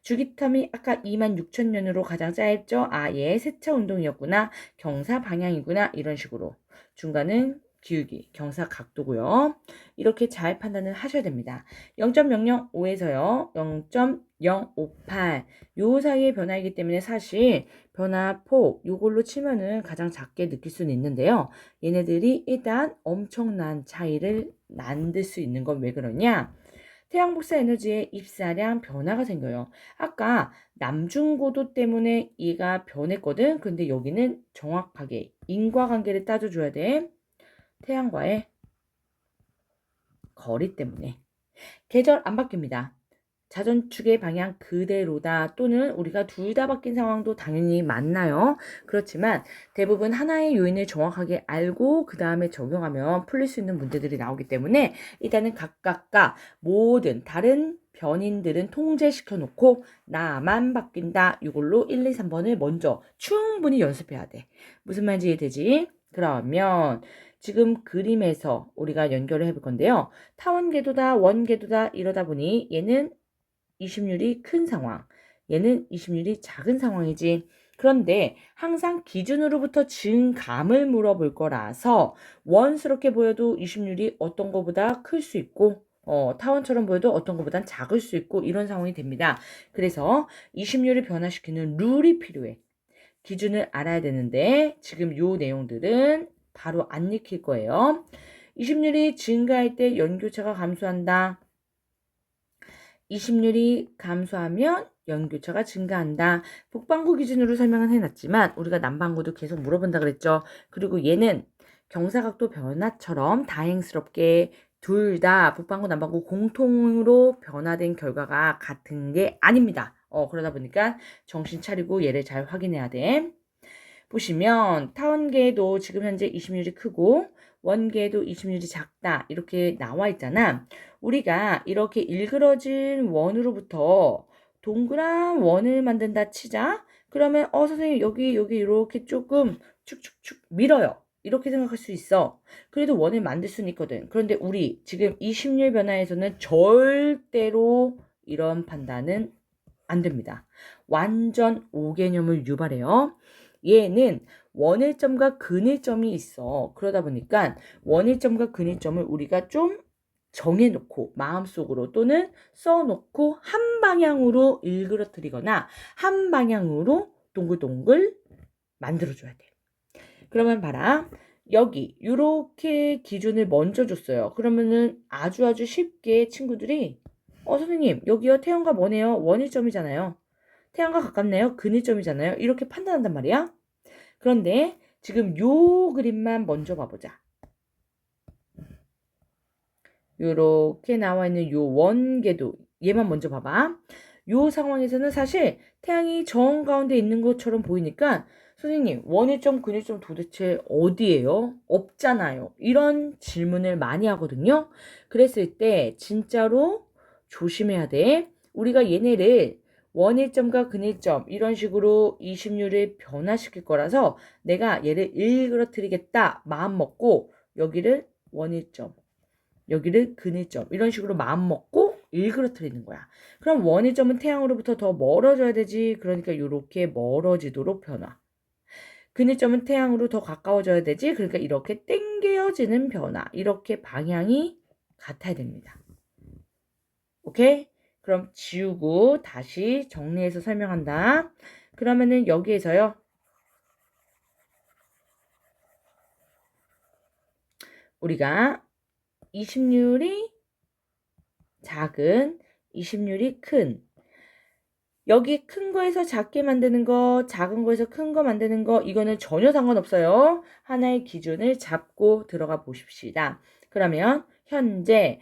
S1: 주기 텀이 아까 26,000년으로 가장 짧죠? 아 얘 세차 운동이었구나. 경사 방향이구나. 이런 식으로. 중간은 기울기, 경사 각도고요. 이렇게 잘 판단을 하셔야 됩니다. 0.005에서요. 0.058 요 사이의 변화이기 때문에 사실 변화폭 요걸로 치면은 가장 작게 느낄 수는 있는데요. 얘네들이 일단 엄청난 차이를 만들 수 있는 건 왜 그러냐? 태양 복사 에너지의 입사량 변화가 생겨요. 아까 남중고도 때문에 얘가 변했거든. 근데 여기는 정확하게 인과관계를 따져줘야 돼. 태양과의 거리 때문에. 계절 안 바뀝니다. 자전축의 방향 그대로다 또는 우리가 둘 다 바뀐 상황도 당연히 맞나요? 그렇지만 대부분 하나의 요인을 정확하게 알고 그 다음에 적용하면 풀릴 수 있는 문제들이 나오기 때문에 일단은 각각과 모든 다른 변인들은 통제시켜 놓고 나만 바뀐다. 이걸로 1, 2, 3번을 먼저 충분히 연습해야 돼. 무슨 말인지 이해되지? 그러면 지금 그림에서 우리가 연결을 해볼 건데요. 타원 궤도다, 원 궤도다 이러다 보니 얘는 이심률이 큰 상황, 얘는 이심률이 작은 상황이지. 그런데 항상 기준으로부터 증감을 물어볼 거라서 원스럽게 보여도 이심률이 어떤 거보다 클 수 있고 타원처럼 보여도 어떤 거보단 작을 수 있고 이런 상황이 됩니다. 그래서 이심률을 변화시키는 룰이 필요해. 기준을 알아야 되는데 지금 요 내용들은 바로 안 익힐 거예요. 이심률이 증가할 때 연교차가 감소한다. 이심률이 감소하면 연교차가 증가한다. 북반구 기준으로 설명은 해놨지만 우리가 남반구도 계속 물어본다 그랬죠. 그리고 얘는 경사각도 변화처럼 다행스럽게 둘 다 북반구 남반구 공통으로 변화된 결과가 같은 게 아닙니다. 그러다 보니까 정신 차리고 얘를 잘 확인해야 돼. 보시면 타원계도 지금 현재 이심률이 크고 원계도 이심률이 작다 이렇게 나와 있잖아. 우리가 이렇게 일그러진 원으로부터 동그란 원을 만든다 치자. 그러면 선생님 여기 이렇게 조금 축축축 밀어요. 이렇게 생각할 수 있어. 그래도 원을 만들 수는 있거든. 그런데 우리 지금 이 심리의 변화에서는 절대로 이런 판단은 안 됩니다. 완전 오개념을 유발해요. 얘는 원일점과 근일점이 있어. 그러다 보니까 원일점과 근일점을 우리가 좀 정해놓고 마음속으로 또는 써놓고 한 방향으로 일그러뜨리거나 한 방향으로 동글동글 만들어줘야 돼. 그러면 봐라. 여기 이렇게 기준을 먼저 줬어요. 그러면은 아주 쉽게 친구들이 선생님 여기요 태양과 뭐네요? 원일점이잖아요. 태양과 가깝네요. 근일점이잖아요. 이렇게 판단한단 말이야. 그런데 지금 요 그림만 먼저 봐보자. 요렇게 나와 있는 요 원궤도 얘만 먼저 봐봐. 요 상황에서는 사실 태양이 정 가운데 있는 것처럼 보이니까 선생님 원일점 근일점 도대체 어디예요? 없잖아요. 이런 질문을 많이 하거든요. 그랬을 때 진짜로 조심해야 돼. 우리가 얘네를 원일점과 근일점 이런 식으로 이심률을 변화시킬 거라서 내가 얘를 일그러뜨리겠다 마음 먹고 여기를 원일점 여기를 근일점 이런 식으로 마음 먹고 일그러뜨리는 거야. 그럼 원일점은 태양으로부터 더 멀어져야 되지. 그러니까 이렇게 멀어지도록 변화. 근일점은 태양으로 더 가까워져야 되지. 그러니까 이렇게 땡겨지는 변화. 이렇게 방향이 같아야 됩니다. 오케이? 그럼 지우고 다시 정리해서 설명한다. 그러면은 여기에서요. 우리가 이심률이 작은, 이심률이 큰. 여기 큰 거에서 작게 만드는 거, 작은 거에서 큰 거 만드는 거, 이거는 전혀 상관없어요. 하나의 기준을 잡고 들어가 보십시다. 그러면 현재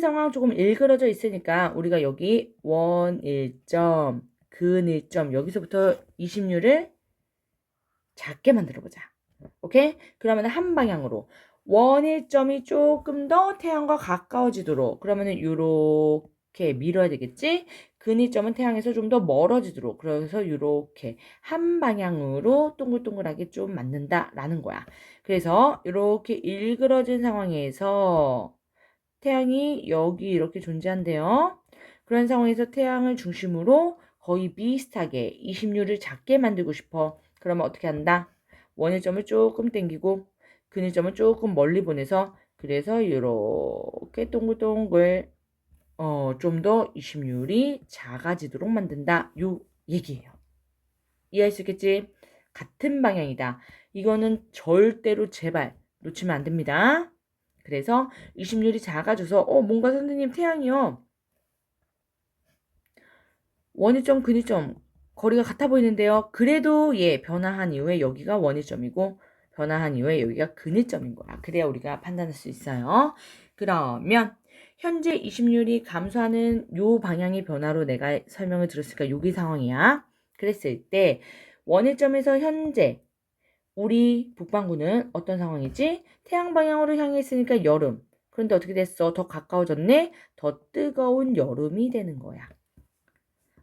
S1: 상황 조금 일그러져 있으니까 우리가 여기 원일점, 근일점, 여기서부터 이심률을 작게 만들어 보자. 오케이? 그러면 한 방향으로. 원일점이 조금 더 태양과 가까워지도록 그러면은 이렇게 밀어야 되겠지? 근일점은 태양에서 좀 더 멀어지도록 그래서 이렇게 한 방향으로 동글동글하게 좀 만든다라는 거야. 그래서 이렇게 일그러진 상황에서 태양이 여기 이렇게 존재한대요. 그런 상황에서 태양을 중심으로 거의 비슷하게 이심률을 작게 만들고 싶어. 그러면 어떻게 한다? 원일점을 조금 당기고 근일점을 조금 멀리 보내서 그래서 이렇게 동글동글 좀 더 이심률이 작아지도록 만든다. 요 얘기예요. 이해할 수 있겠지? 같은 방향이다. 이거는 절대로 제발 놓치면 안 됩니다. 그래서 이심률이 작아져서 뭔가 선생님 태양이요. 원일점 근일점 거리가 같아 보이는데요. 그래도 변화한 이후에 여기가 원일점이고 변화한 이후에 여기가 근일점인 거야. 그래야 우리가 판단할 수 있어요. 그러면 현재 이심률이 감소하는 요 방향의 변화로 내가 설명을 들었으니까 여기 상황이야. 그랬을 때 원일점에서 현재 우리 북반구는 어떤 상황이지? 태양 방향으로 향해 있으니까 여름. 그런데 어떻게 됐어? 더 가까워졌네? 더 뜨거운 여름이 되는 거야.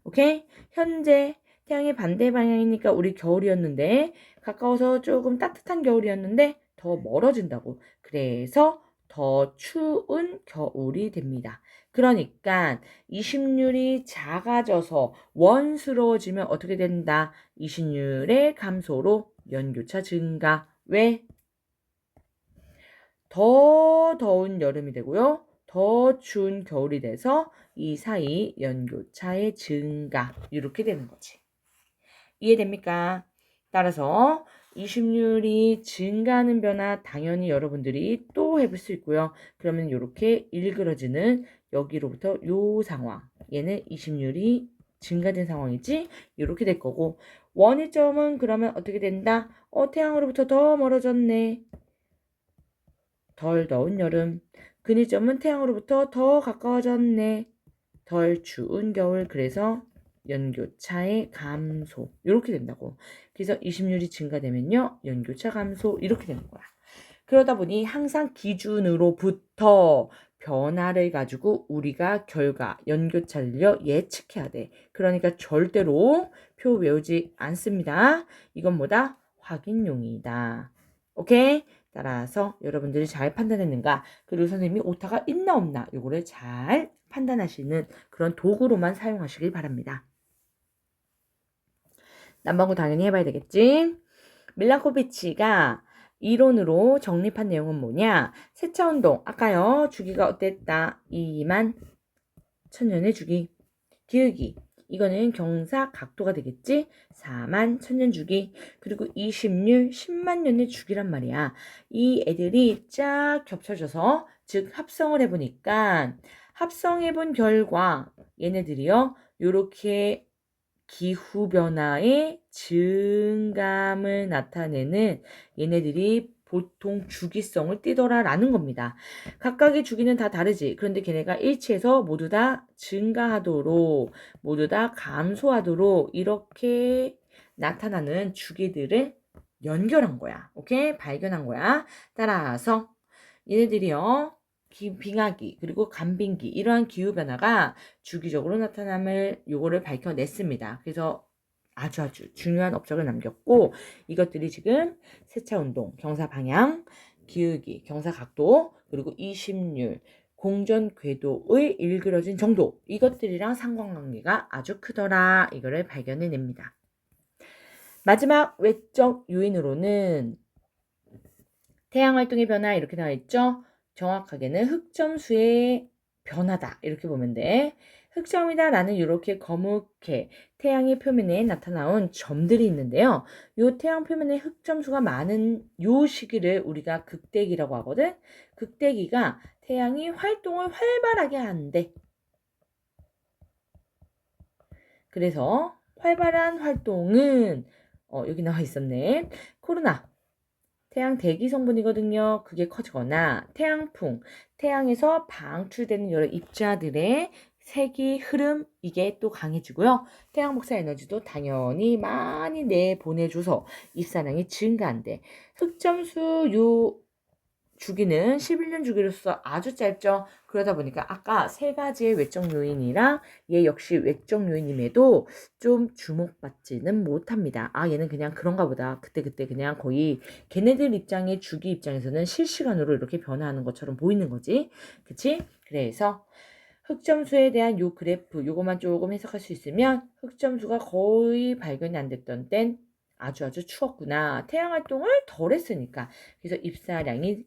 S1: 오케이? 현재 태양의 반대 방향이니까 우리 겨울이었는데 가까워서 조금 따뜻한 겨울이었는데 더 멀어진다고. 그래서 더 추운 겨울이 됩니다. 그러니까 이심률이 작아져서 원스러워지면 어떻게 된다? 이심률의 감소로 연교차 증가. 왜? 더 더운 여름이 되고요. 더 추운 겨울이 돼서 이 사이 연교차의 증가 이렇게 되는 거지. 이해됩니까? 따라서 이심률이 증가하는 변화 당연히 여러분들이 또 해볼 수 있고요. 그러면 이렇게 일그러지는 여기로부터 요 상황 얘는 이심률이 증가된 상황이지 이렇게 될 거고 원위점은 그러면 어떻게 된다? 태양으로부터 더 멀어졌네. 덜 더운 여름. 근위점은 태양으로부터 더 가까워졌네. 덜 추운 겨울. 그래서 연교차의 감소. 이렇게 된다고. 그래서 이심률이 증가되면요. 연교차 감소. 이렇게 되는 거야. 그러다 보니 항상 기준으로부터 변화를 가지고 우리가 결과, 연교차를요, 예측해야 돼. 그러니까 절대로 표 외우지 않습니다. 이건 뭐다? 확인용이다. 오케이? 따라서 여러분들이 잘 판단했는가? 그리고 선생님이 오타가 있나 없나? 요거를 잘 판단하시는 그런 도구로만 사용하시길 바랍니다. 남방구 당연히 해봐야 되겠지? 밀란코비치가 이론으로 정립한 내용은 뭐냐? 세차운동, 아까요. 주기가 어땠다? 2만 천년의 주기. 기울기, 이거는 경사 각도가 되겠지? 4만 천년 주기. 그리고 20률 10만 년의 주기란 말이야. 이 애들이 쫙 겹쳐져서 즉 합성을 해보니까 합성해본 결과 얘네들이요. 요렇게 기후변화의 증감을 나타내는 얘네들이 보통 주기성을 띠더라라는 겁니다. 각각의 주기는 다 다르지. 그런데 걔네가 일치해서 모두 다 증가하도록, 모두 다 감소하도록 이렇게 나타나는 주기들을 연결한 거야. 오케이? 발견한 거야. 따라서 얘네들이요. 빙하기 그리고 간빙기 이러한 기후변화가 주기적으로 나타남을 요거를 밝혀냈습니다. 그래서 아주 중요한 업적을 남겼고 이것들이 지금 세차운동, 경사방향, 기울기, 경사각도 그리고 이심률, 공전 궤도의 일그러진 정도 이것들이랑 상관관계가 아주 크더라 이거를 발견해냅니다. 마지막 외적 요인으로는 태양활동의 변화 이렇게 나와 있죠. 정확하게는 흑점수의 변화다 이렇게 보면 돼. 흑점이다 라는 이렇게 거뭇게 태양의 표면에 나타나온 점들이 있는데요. 이 태양 표면에 흑점수가 많은 이 시기를 우리가 극대기라고 하거든. 극대기가 태양이 활동을 활발하게 하는데 그래서 활발한 활동은 여기 나와 있었네. 코로나 태양 대기 성분이거든요. 그게 커지거나 태양풍, 태양에서 방출되는 여러 입자들의 색이 흐름 이게 또 강해지고요. 태양 복사 에너지도 당연히 많이 내보내줘서 입사량이 증가한대. 흑점수 요 주기는 11년 주기로서 아주 짧죠. 그러다 보니까 아까 세 가지의 외적 요인이랑 얘 역시 외적 요인임에도 좀 주목받지는 못합니다. 아 얘는 그냥 그런가 보다. 그때 그냥 거의 걔네들 입장의 주기 입장에서는 실시간으로 이렇게 변화하는 것처럼 보이는 거지. 그치? 그래서 흑점수에 대한 요 그래프 요것만 조금 해석할 수 있으면 흑점수가 거의 발견이 안 됐던 땐 아주 추웠구나. 태양 활동을 덜 했으니까. 그래서 입사량이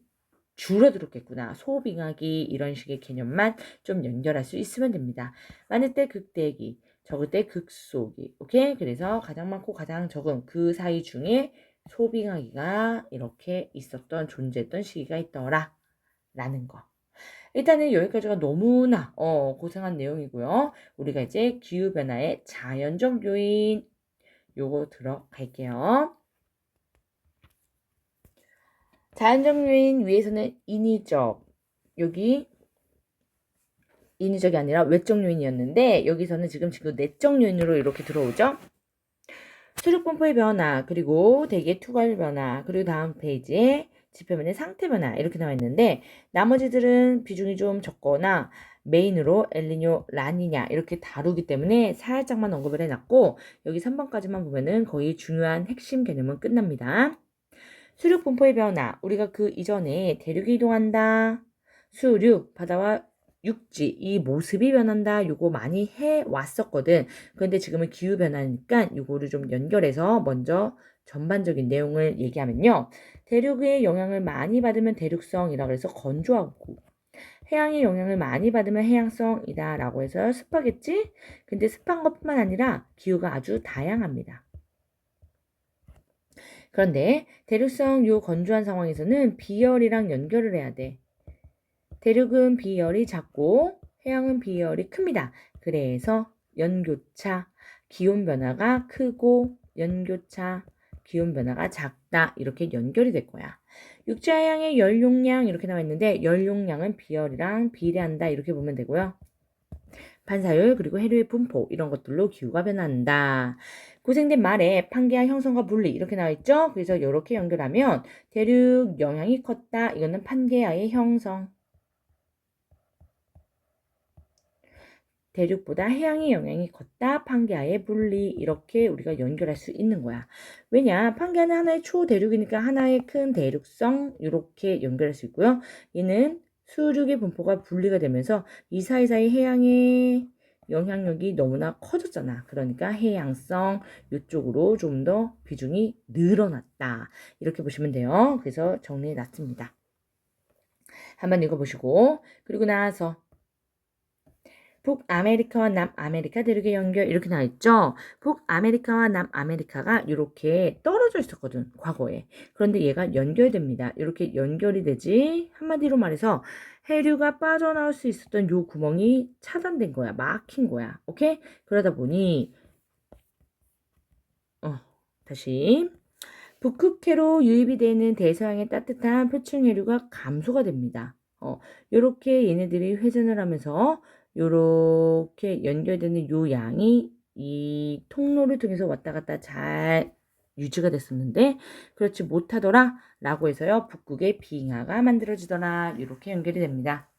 S1: 줄어들었겠구나. 소빙하기 이런 식의 개념만 좀 연결할 수 있으면 됩니다. 많을 때 극대기, 적을 때 극소기. 오케이? 그래서 가장 많고 가장 적은 그 사이 중에 소빙하기가 이렇게 있었던 존재했던 시기가 있더라. 라는 거. 일단은 여기까지가 너무나 고생한 내용이고요. 우리가 이제 기후변화의 자연적 요인 요거 들어갈게요. 자연적 요인 위에서는 인위적 여기 인위적이 아니라 외적 요인이었는데 여기서는 지금 내적 요인으로 이렇게 들어오죠. 수륙 분포의 변화 그리고 대기의 투과율 변화 그리고 다음 페이지에 지표면의 상태 변화 이렇게 나와 있는데 나머지들은 비중이 좀 적거나 메인으로 엘니뇨, 라니냐 이렇게 다루기 때문에 살짝만 언급을 해놨고 여기 3번까지만 보면은 거의 중요한 핵심 개념은 끝납니다. 수륙 분포의 변화 우리가 그 이전에 대륙이 이동한다. 수륙 바다와 육지 이 모습이 변한다. 요거 많이 해왔었거든. 그런데 지금은 기후 변화니까 요거를 좀 연결해서 먼저 전반적인 내용을 얘기하면요. 대륙의 영향을 많이 받으면 대륙성이라고 해서 건조하고 해양의 영향을 많이 받으면 해양성이다 라고 해서 습하겠지? 근데 습한 것뿐만 아니라 기후가 아주 다양합니다. 그런데 대륙성 요 건조한 상황에서는 비열이랑 연결을 해야 돼. 대륙은 비열이 작고 해양은 비열이 큽니다. 그래서 연교차, 기온 변화가 크고 연교차, 기온 변화가 작다. 이렇게 연결이 될 거야. 육지하양의 열 용량 이렇게 나와 있는데 열 용량은 비열이랑 비례한다. 이렇게 보면 되고요. 반사율 그리고 해류의 분포 이런 것들로 기후가 변한다. 고생된 말에 판게아 형성과 분리 이렇게 나와 있죠. 그래서 이렇게 연결하면 대륙 영향이 컸다. 이거는 판게아의 형성. 대륙보다 해양의 영향이 컸다. 판게아의 분리. 이렇게 우리가 연결할 수 있는 거야. 왜냐? 판게아는 하나의 초대륙이니까 하나의 큰 대륙성 이렇게 연결할 수 있고요. 얘는 수륙의 분포가 분리가 되면서 이 사이사이 해양의 영향력이 너무나 커졌잖아. 그러니까 해양성 이쪽으로 좀 더 비중이 늘어났다. 이렇게 보시면 돼요. 그래서 정리해 놨습니다. 한번 읽어보시고 그리고 나서 북아메리카와 남아메리카 대륙의 연결 이렇게 나와 있죠. 북아메리카와 남아메리카가 이렇게 떨어져 있었거든 과거에. 그런데 얘가 연결됩니다. 이렇게 연결이 되지. 한마디로 말해서 해류가 빠져나올 수 있었던 요 구멍이 차단된 거야. 막힌 거야. 오케이? 그러다 보니 다시 북극해로 유입이 되는 대서양의 따뜻한 표층 해류가 감소가 됩니다. 요렇게 얘네들이 회전을 하면서 요렇게 연결되는 요 양이 이 통로를 통해서 왔다 갔다 잘 유지가 됐었는데 그렇지 못하더라 라고 해서요 북극의 빙하가 만들어지더라 이렇게 연결이 됩니다.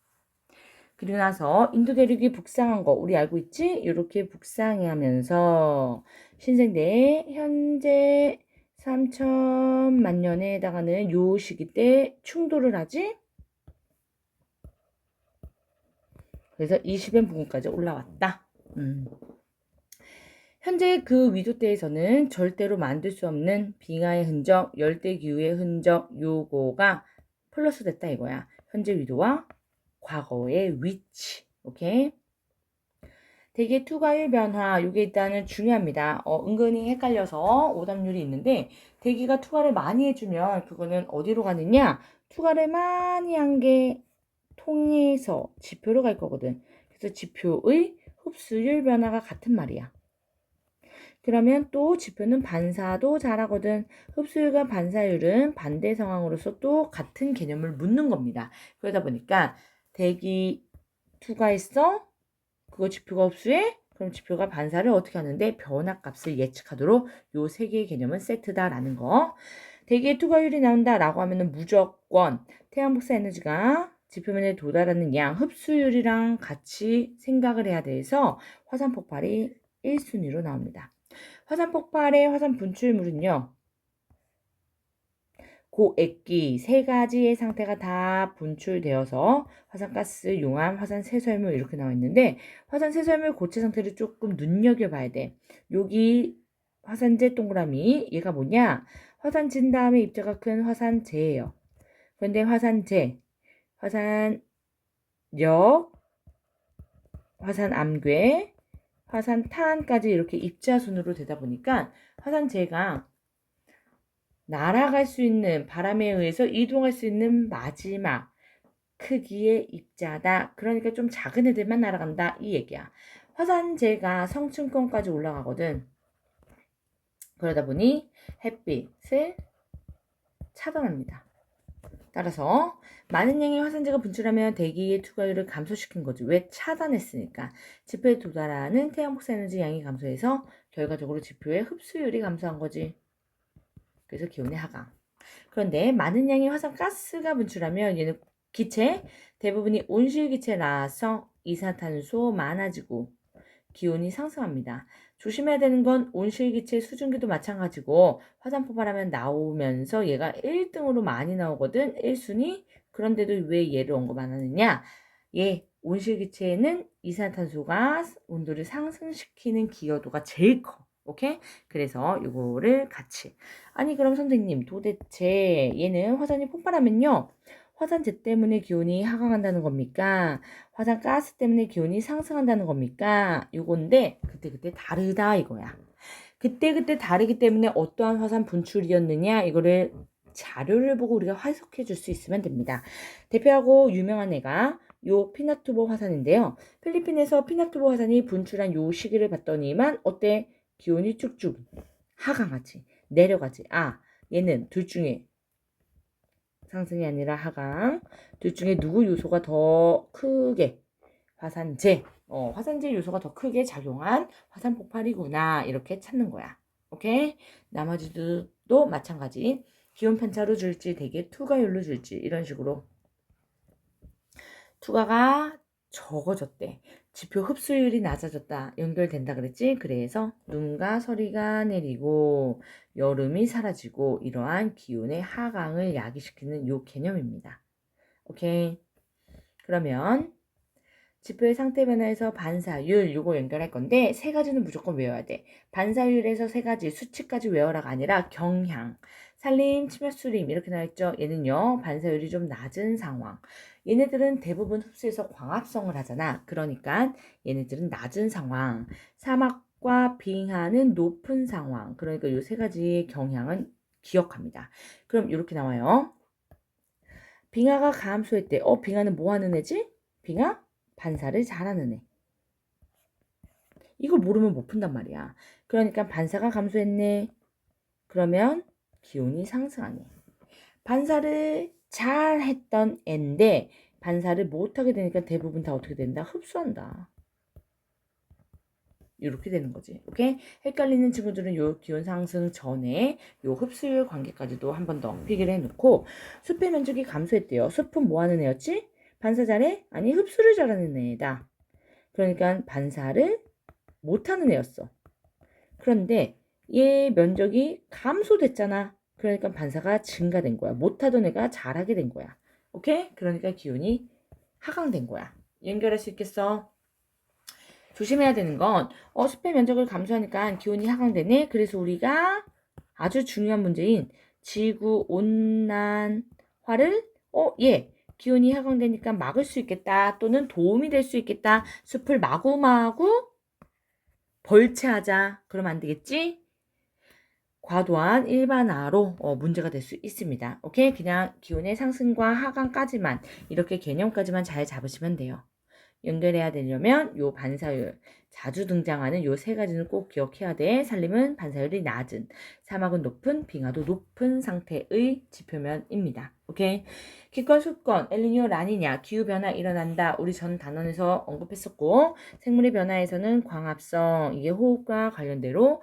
S1: 그리고 나서 인도 대륙이 북상한 거 우리 알고 있지? 이렇게 북상하면서 신생대 현재 3천만 년에 해당하는 요 시기 때 충돌을 하지? 그래서 20엔 부근까지 올라왔다. 현재 그 위도대에서는 절대로 만들 수 없는 빙하의 흔적, 열대기후의 흔적 요거가 플러스 됐다 이거야. 현재 위도와 과거의 위치. 오케이? 대기 투과율 변화 요게 일단은 중요합니다. 은근히 헷갈려서 오답률이 있는데 대기가 투과를 많이 해주면 그거는 어디로 가느냐? 투과를 많이 한 게 통해서 지표로 갈 거거든. 그래서 지표의 흡수율 변화가 같은 말이야. 그러면 또 지표는 반사도 잘하거든. 흡수율과 반사율은 반대 상황으로서 또 같은 개념을 묻는 겁니다. 그러다 보니까 대기 투과했어? 그거 지표가 흡수해? 그럼 지표가 반사를 어떻게 하는데 변화값을 예측하도록 요 세 개의 개념은 세트다라는 거. 대기의 투과율이 나온다라고 하면은 무조건 태양 복사 에너지가 지표면에 도달하는 양 흡수율이랑 같이 생각을 해야 돼서 화산 폭발이 1순위로 나옵니다. 화산 폭발의 화산 분출물은요. 고액기 세 가지의 상태가 다 분출되어서 화산가스, 용암, 화산 세설물 이렇게 나와 있는데 화산 세설물 고체 상태를 조금 눈여겨봐야 돼. 여기 화산재 동그라미 얘가 뭐냐? 화산진 다음에 입자가 큰 화산재예요. 그런데 화산재, 화산력, 화산암괴, 화산탄까지 이렇게 입자 순으로 되다 보니까 화산재가 날아갈 수 있는 바람에 의해서 이동할 수 있는 마지막 크기의 입자다. 그러니까 좀 작은 애들만 날아간다 이 얘기야. 화산재가 성층권까지 올라가거든. 그러다 보니 햇빛을 차단합니다. 따라서 많은 양의 화산재가 분출하면 대기의 투과율을 감소시킨 거지. 왜? 차단했으니까. 지표에 도달하는 태양 복사 에너지 양이 감소해서 결과적으로 지표의 흡수율이 감소한 거지. 그래서 기온의 하강. 그런데 많은 양의 화산가스가 분출하면 얘는 기체, 대부분이 온실기체라서 이산탄소 많아지고 기온이 상승합니다. 조심해야 되는 건 온실기체 수증기도 마찬가지고 화산 폭발하면 나오면서 얘가 1등으로 많이 나오거든. 1순위. 그런데도 왜 얘를 언급 안 하느냐? 얘 온실기체에는 이산탄소가 온도를 상승시키는 기여도가 제일 커. 오케이? 그래서 이거를 같이. 아니 그럼 선생님 도대체 얘는 화산이 폭발하면요. 화산재 때문에 기온이 하강한다는 겁니까? 화산가스 때문에 기온이 상승한다는 겁니까? 요건데 그때그때 다르다 이거야. 그때그때 다르기 때문에 어떠한 화산 분출이었느냐 이거를 자료를 보고 우리가 해석해 줄 수 있으면 됩니다. 대표하고 유명한 애가 요 피나투보 화산인데요. 필리핀에서 피나투보 화산이 분출한 요 시기를 봤더니만 어때? 기온이 쭉쭉 하강하지. 내려가지. 얘는 둘 중에 상승이 아니라 하강. 둘 중에 누구 요소가 더 크게 화산재. 화산재 요소가 더 크게 작용한 화산 폭발이구나. 이렇게 찾는 거야. 오케이? 나머지도 마찬가지. 기온 편차로 줄지 대개 투과율로 줄지 이런 식으로 투과가 적어졌대. 지표 흡수율이 낮아졌다. 연결된다 그랬지? 그래서 눈과 서리가 내리고 여름이 사라지고 이러한 기온의 하강을 야기시키는 요 개념입니다. 오케이. 그러면 지표의 상태 변화에서 반사율 요거 연결할 건데 세 가지는 무조건 외워야 돼. 반사율에서 세 가지 수치까지 외워라가 아니라 경향, 산림, 침엽수림 이렇게 나와있죠. 얘는요 반사율이 좀 낮은 상황. 얘네들은 대부분 흡수해서 광합성을 하잖아. 그러니까 얘네들은 낮은 상황. 사막과 빙하는 높은 상황. 그러니까 요 세 가지의 경향은 기억합니다. 그럼 이렇게 나와요. 빙하가 감소했대. 빙하는 뭐 하는 애지? 빙하? 반사를 잘하는 애. 이걸 모르면 못 푼단 말이야. 그러니까 반사가 감소했네. 그러면 기온이 상승하네. 반사를 잘했던 애인데 반사를 못하게 되니까 대부분 다 어떻게 된다? 흡수한다. 이렇게 되는 거지. 오케이? 헷갈리는 친구들은 요 기온 상승 전에 요 흡수율 관계까지도 한 번 더 필기를 해놓고 숲의 면적이 감소했대요. 숲은 뭐 하는 애였지? 반사 잘해? 아니 흡수를 잘하는 애다. 그러니까 반사를 못하는 애였어. 그런데 얘 면적이 감소됐잖아. 그러니까 반사가 증가된 거야. 못하던 애가 잘하게 된 거야. 오케이? 그러니까 기온이 하강된 거야. 연결할 수 있겠어? 조심해야 되는 건 숲의 면적을 감소하니까 기온이 하강되네. 그래서 우리가 아주 중요한 문제인 지구 온난화를 기온이 하강되니까 막을 수 있겠다. 또는 도움이 될 수 있겠다. 숲을 마구마구 벌채하자. 그러면 안 되겠지? 과도한 일반화로 문제가 될 수 있습니다. 오케이? 그냥 기온의 상승과 하강까지만 이렇게 개념까지만 잘 잡으시면 돼요. 연결해야 되려면 요 반사율 자주 등장하는 요 세 가지는 꼭 기억해야 돼. 산림은 반사율이 낮은, 사막은 높은, 빙하도 높은 상태의 지표면입니다. 오케이? 기권, 습권, 엘니뇨, 라니냐, 기후변화 일어난다. 우리 전 단원에서 언급했었고 생물의 변화에서는 광합성, 이게 호흡과 관련대로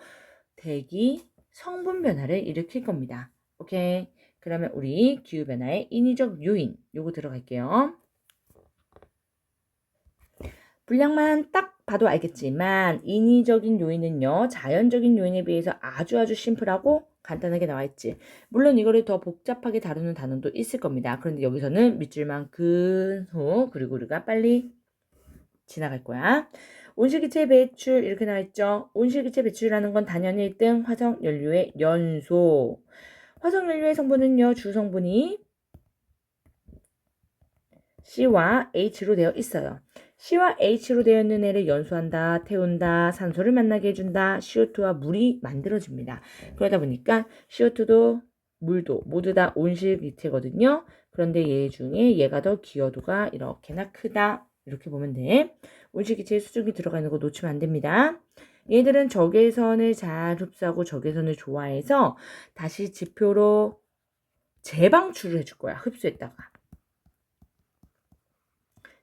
S1: 대기, 성분 변화를 일으킬 겁니다. 오케이? 그러면 우리 기후변화의 인위적 요인 요거 들어갈게요. 분량만 딱 봐도 알겠지만 인위적인 요인은요. 자연적인 요인에 비해서 아주 심플하고 간단하게 나와 있지. 물론 이거를 더 복잡하게 다루는 단어도 있을 겁니다. 그런데 여기서는 밑줄만 후 그리고 우리가 빨리 지나갈 거야. 온실기체 배출 이렇게 나와 있죠. 온실기체 배출이라는 건 단연 1등 화석연료의 연소. 화석연료의 성분은요. 주성분이 C와 H로 되어 있어요. C와 H로 되어 있는 애를 연소한다, 태운다, 산소를 만나게 해준다, CO2와 물이 만들어집니다. 그러다 보니까 CO2도 물도 모두 다 온실기체거든요. 그런데 얘 중에 얘가 더 기여도가 이렇게나 크다. 이렇게 보면 돼. 온실기체에 수증기 들어가 있는 거 놓치면 안 됩니다. 얘들은 적외선을 잘 흡수하고 적외선을 좋아해서 다시 지표로 재방출을 해줄 거야. 흡수했다가.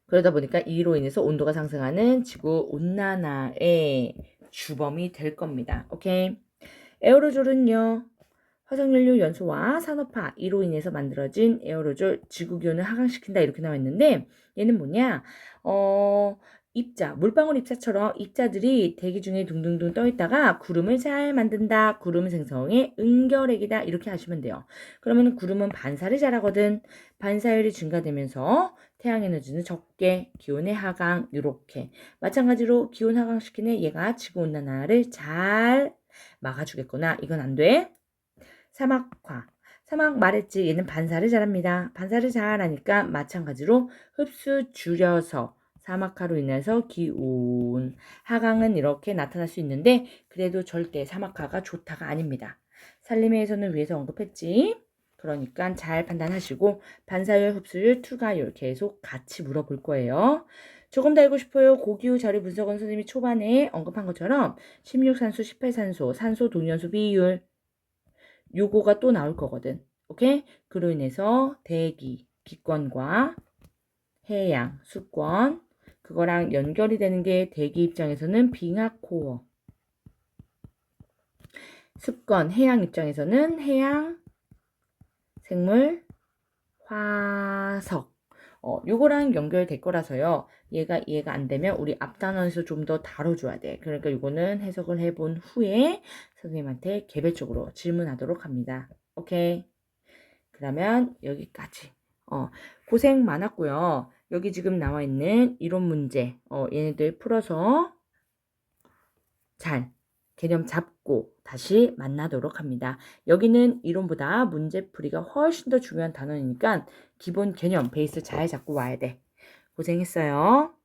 S1: 그러다 보니까 이로 인해서 온도가 상승하는 지구 온난화의 주범이 될 겁니다. 오케이. 에어로졸은요. 화석연료 연소와 산업화 이로 인해서 만들어진 에어로졸 지구 기온을 하강시킨다 이렇게 나와 있는데 얘는 뭐냐? 입자, 물방울 입자처럼 입자들이 대기 중에 둥둥둥 떠 있다가 구름을 잘 만든다. 구름 생성의 은결핵이다. 이렇게 하시면 돼요. 그러면 구름은 반사를 잘하거든. 반사율이 증가되면서 태양 에너지는 적게, 기온의 하강 이렇게. 마찬가지로 기온 하강시키는 얘가 지구 온난화를 잘 막아주겠구나. 이건 안 돼. 사막화. 사막 말했지. 얘는 반사를 잘합니다. 반사를 잘하니까 마찬가지로 흡수 줄여서 사막화로 인해서 기온 하강은 이렇게 나타날 수 있는데 그래도 절대 사막화가 좋다가 아닙니다. 산림에서는 위에서 언급했지. 그러니까 잘 판단하시고 반사율, 흡수율, 투과율 계속 같이 물어볼 거예요. 조금 더 알고 싶어요. 고기후 자료 분석은 선생님이 초반에 언급한 것처럼 16산소, 18산소, 산소 동위원소 비율 요거가 또 나올 거거든. 오케이? 그로 인해서 대기, 기권과 해양, 수권 그거랑 연결이 되는 게 대기 입장에서는 빙하코어 습권, 해양 입장에서는 해양, 생물, 화석 요거랑 연결될 거라서요. 얘가 이해가 안 되면 우리 앞 단원에서 좀 더 다뤄줘야 돼. 그러니까 요거는 해석을 해본 후에 선생님한테 개별적으로 질문하도록 합니다. 오케이. 그러면 여기까지. 고생 많았고요. 여기 지금 나와 있는 이론 문제, 얘네들 풀어서 잘 개념 잡고 다시 만나도록 합니다. 여기는 이론보다 문제풀이가 훨씬 더 중요한 단원이니까 기본 개념 베이스 잘 잡고 와야 돼. 고생했어요.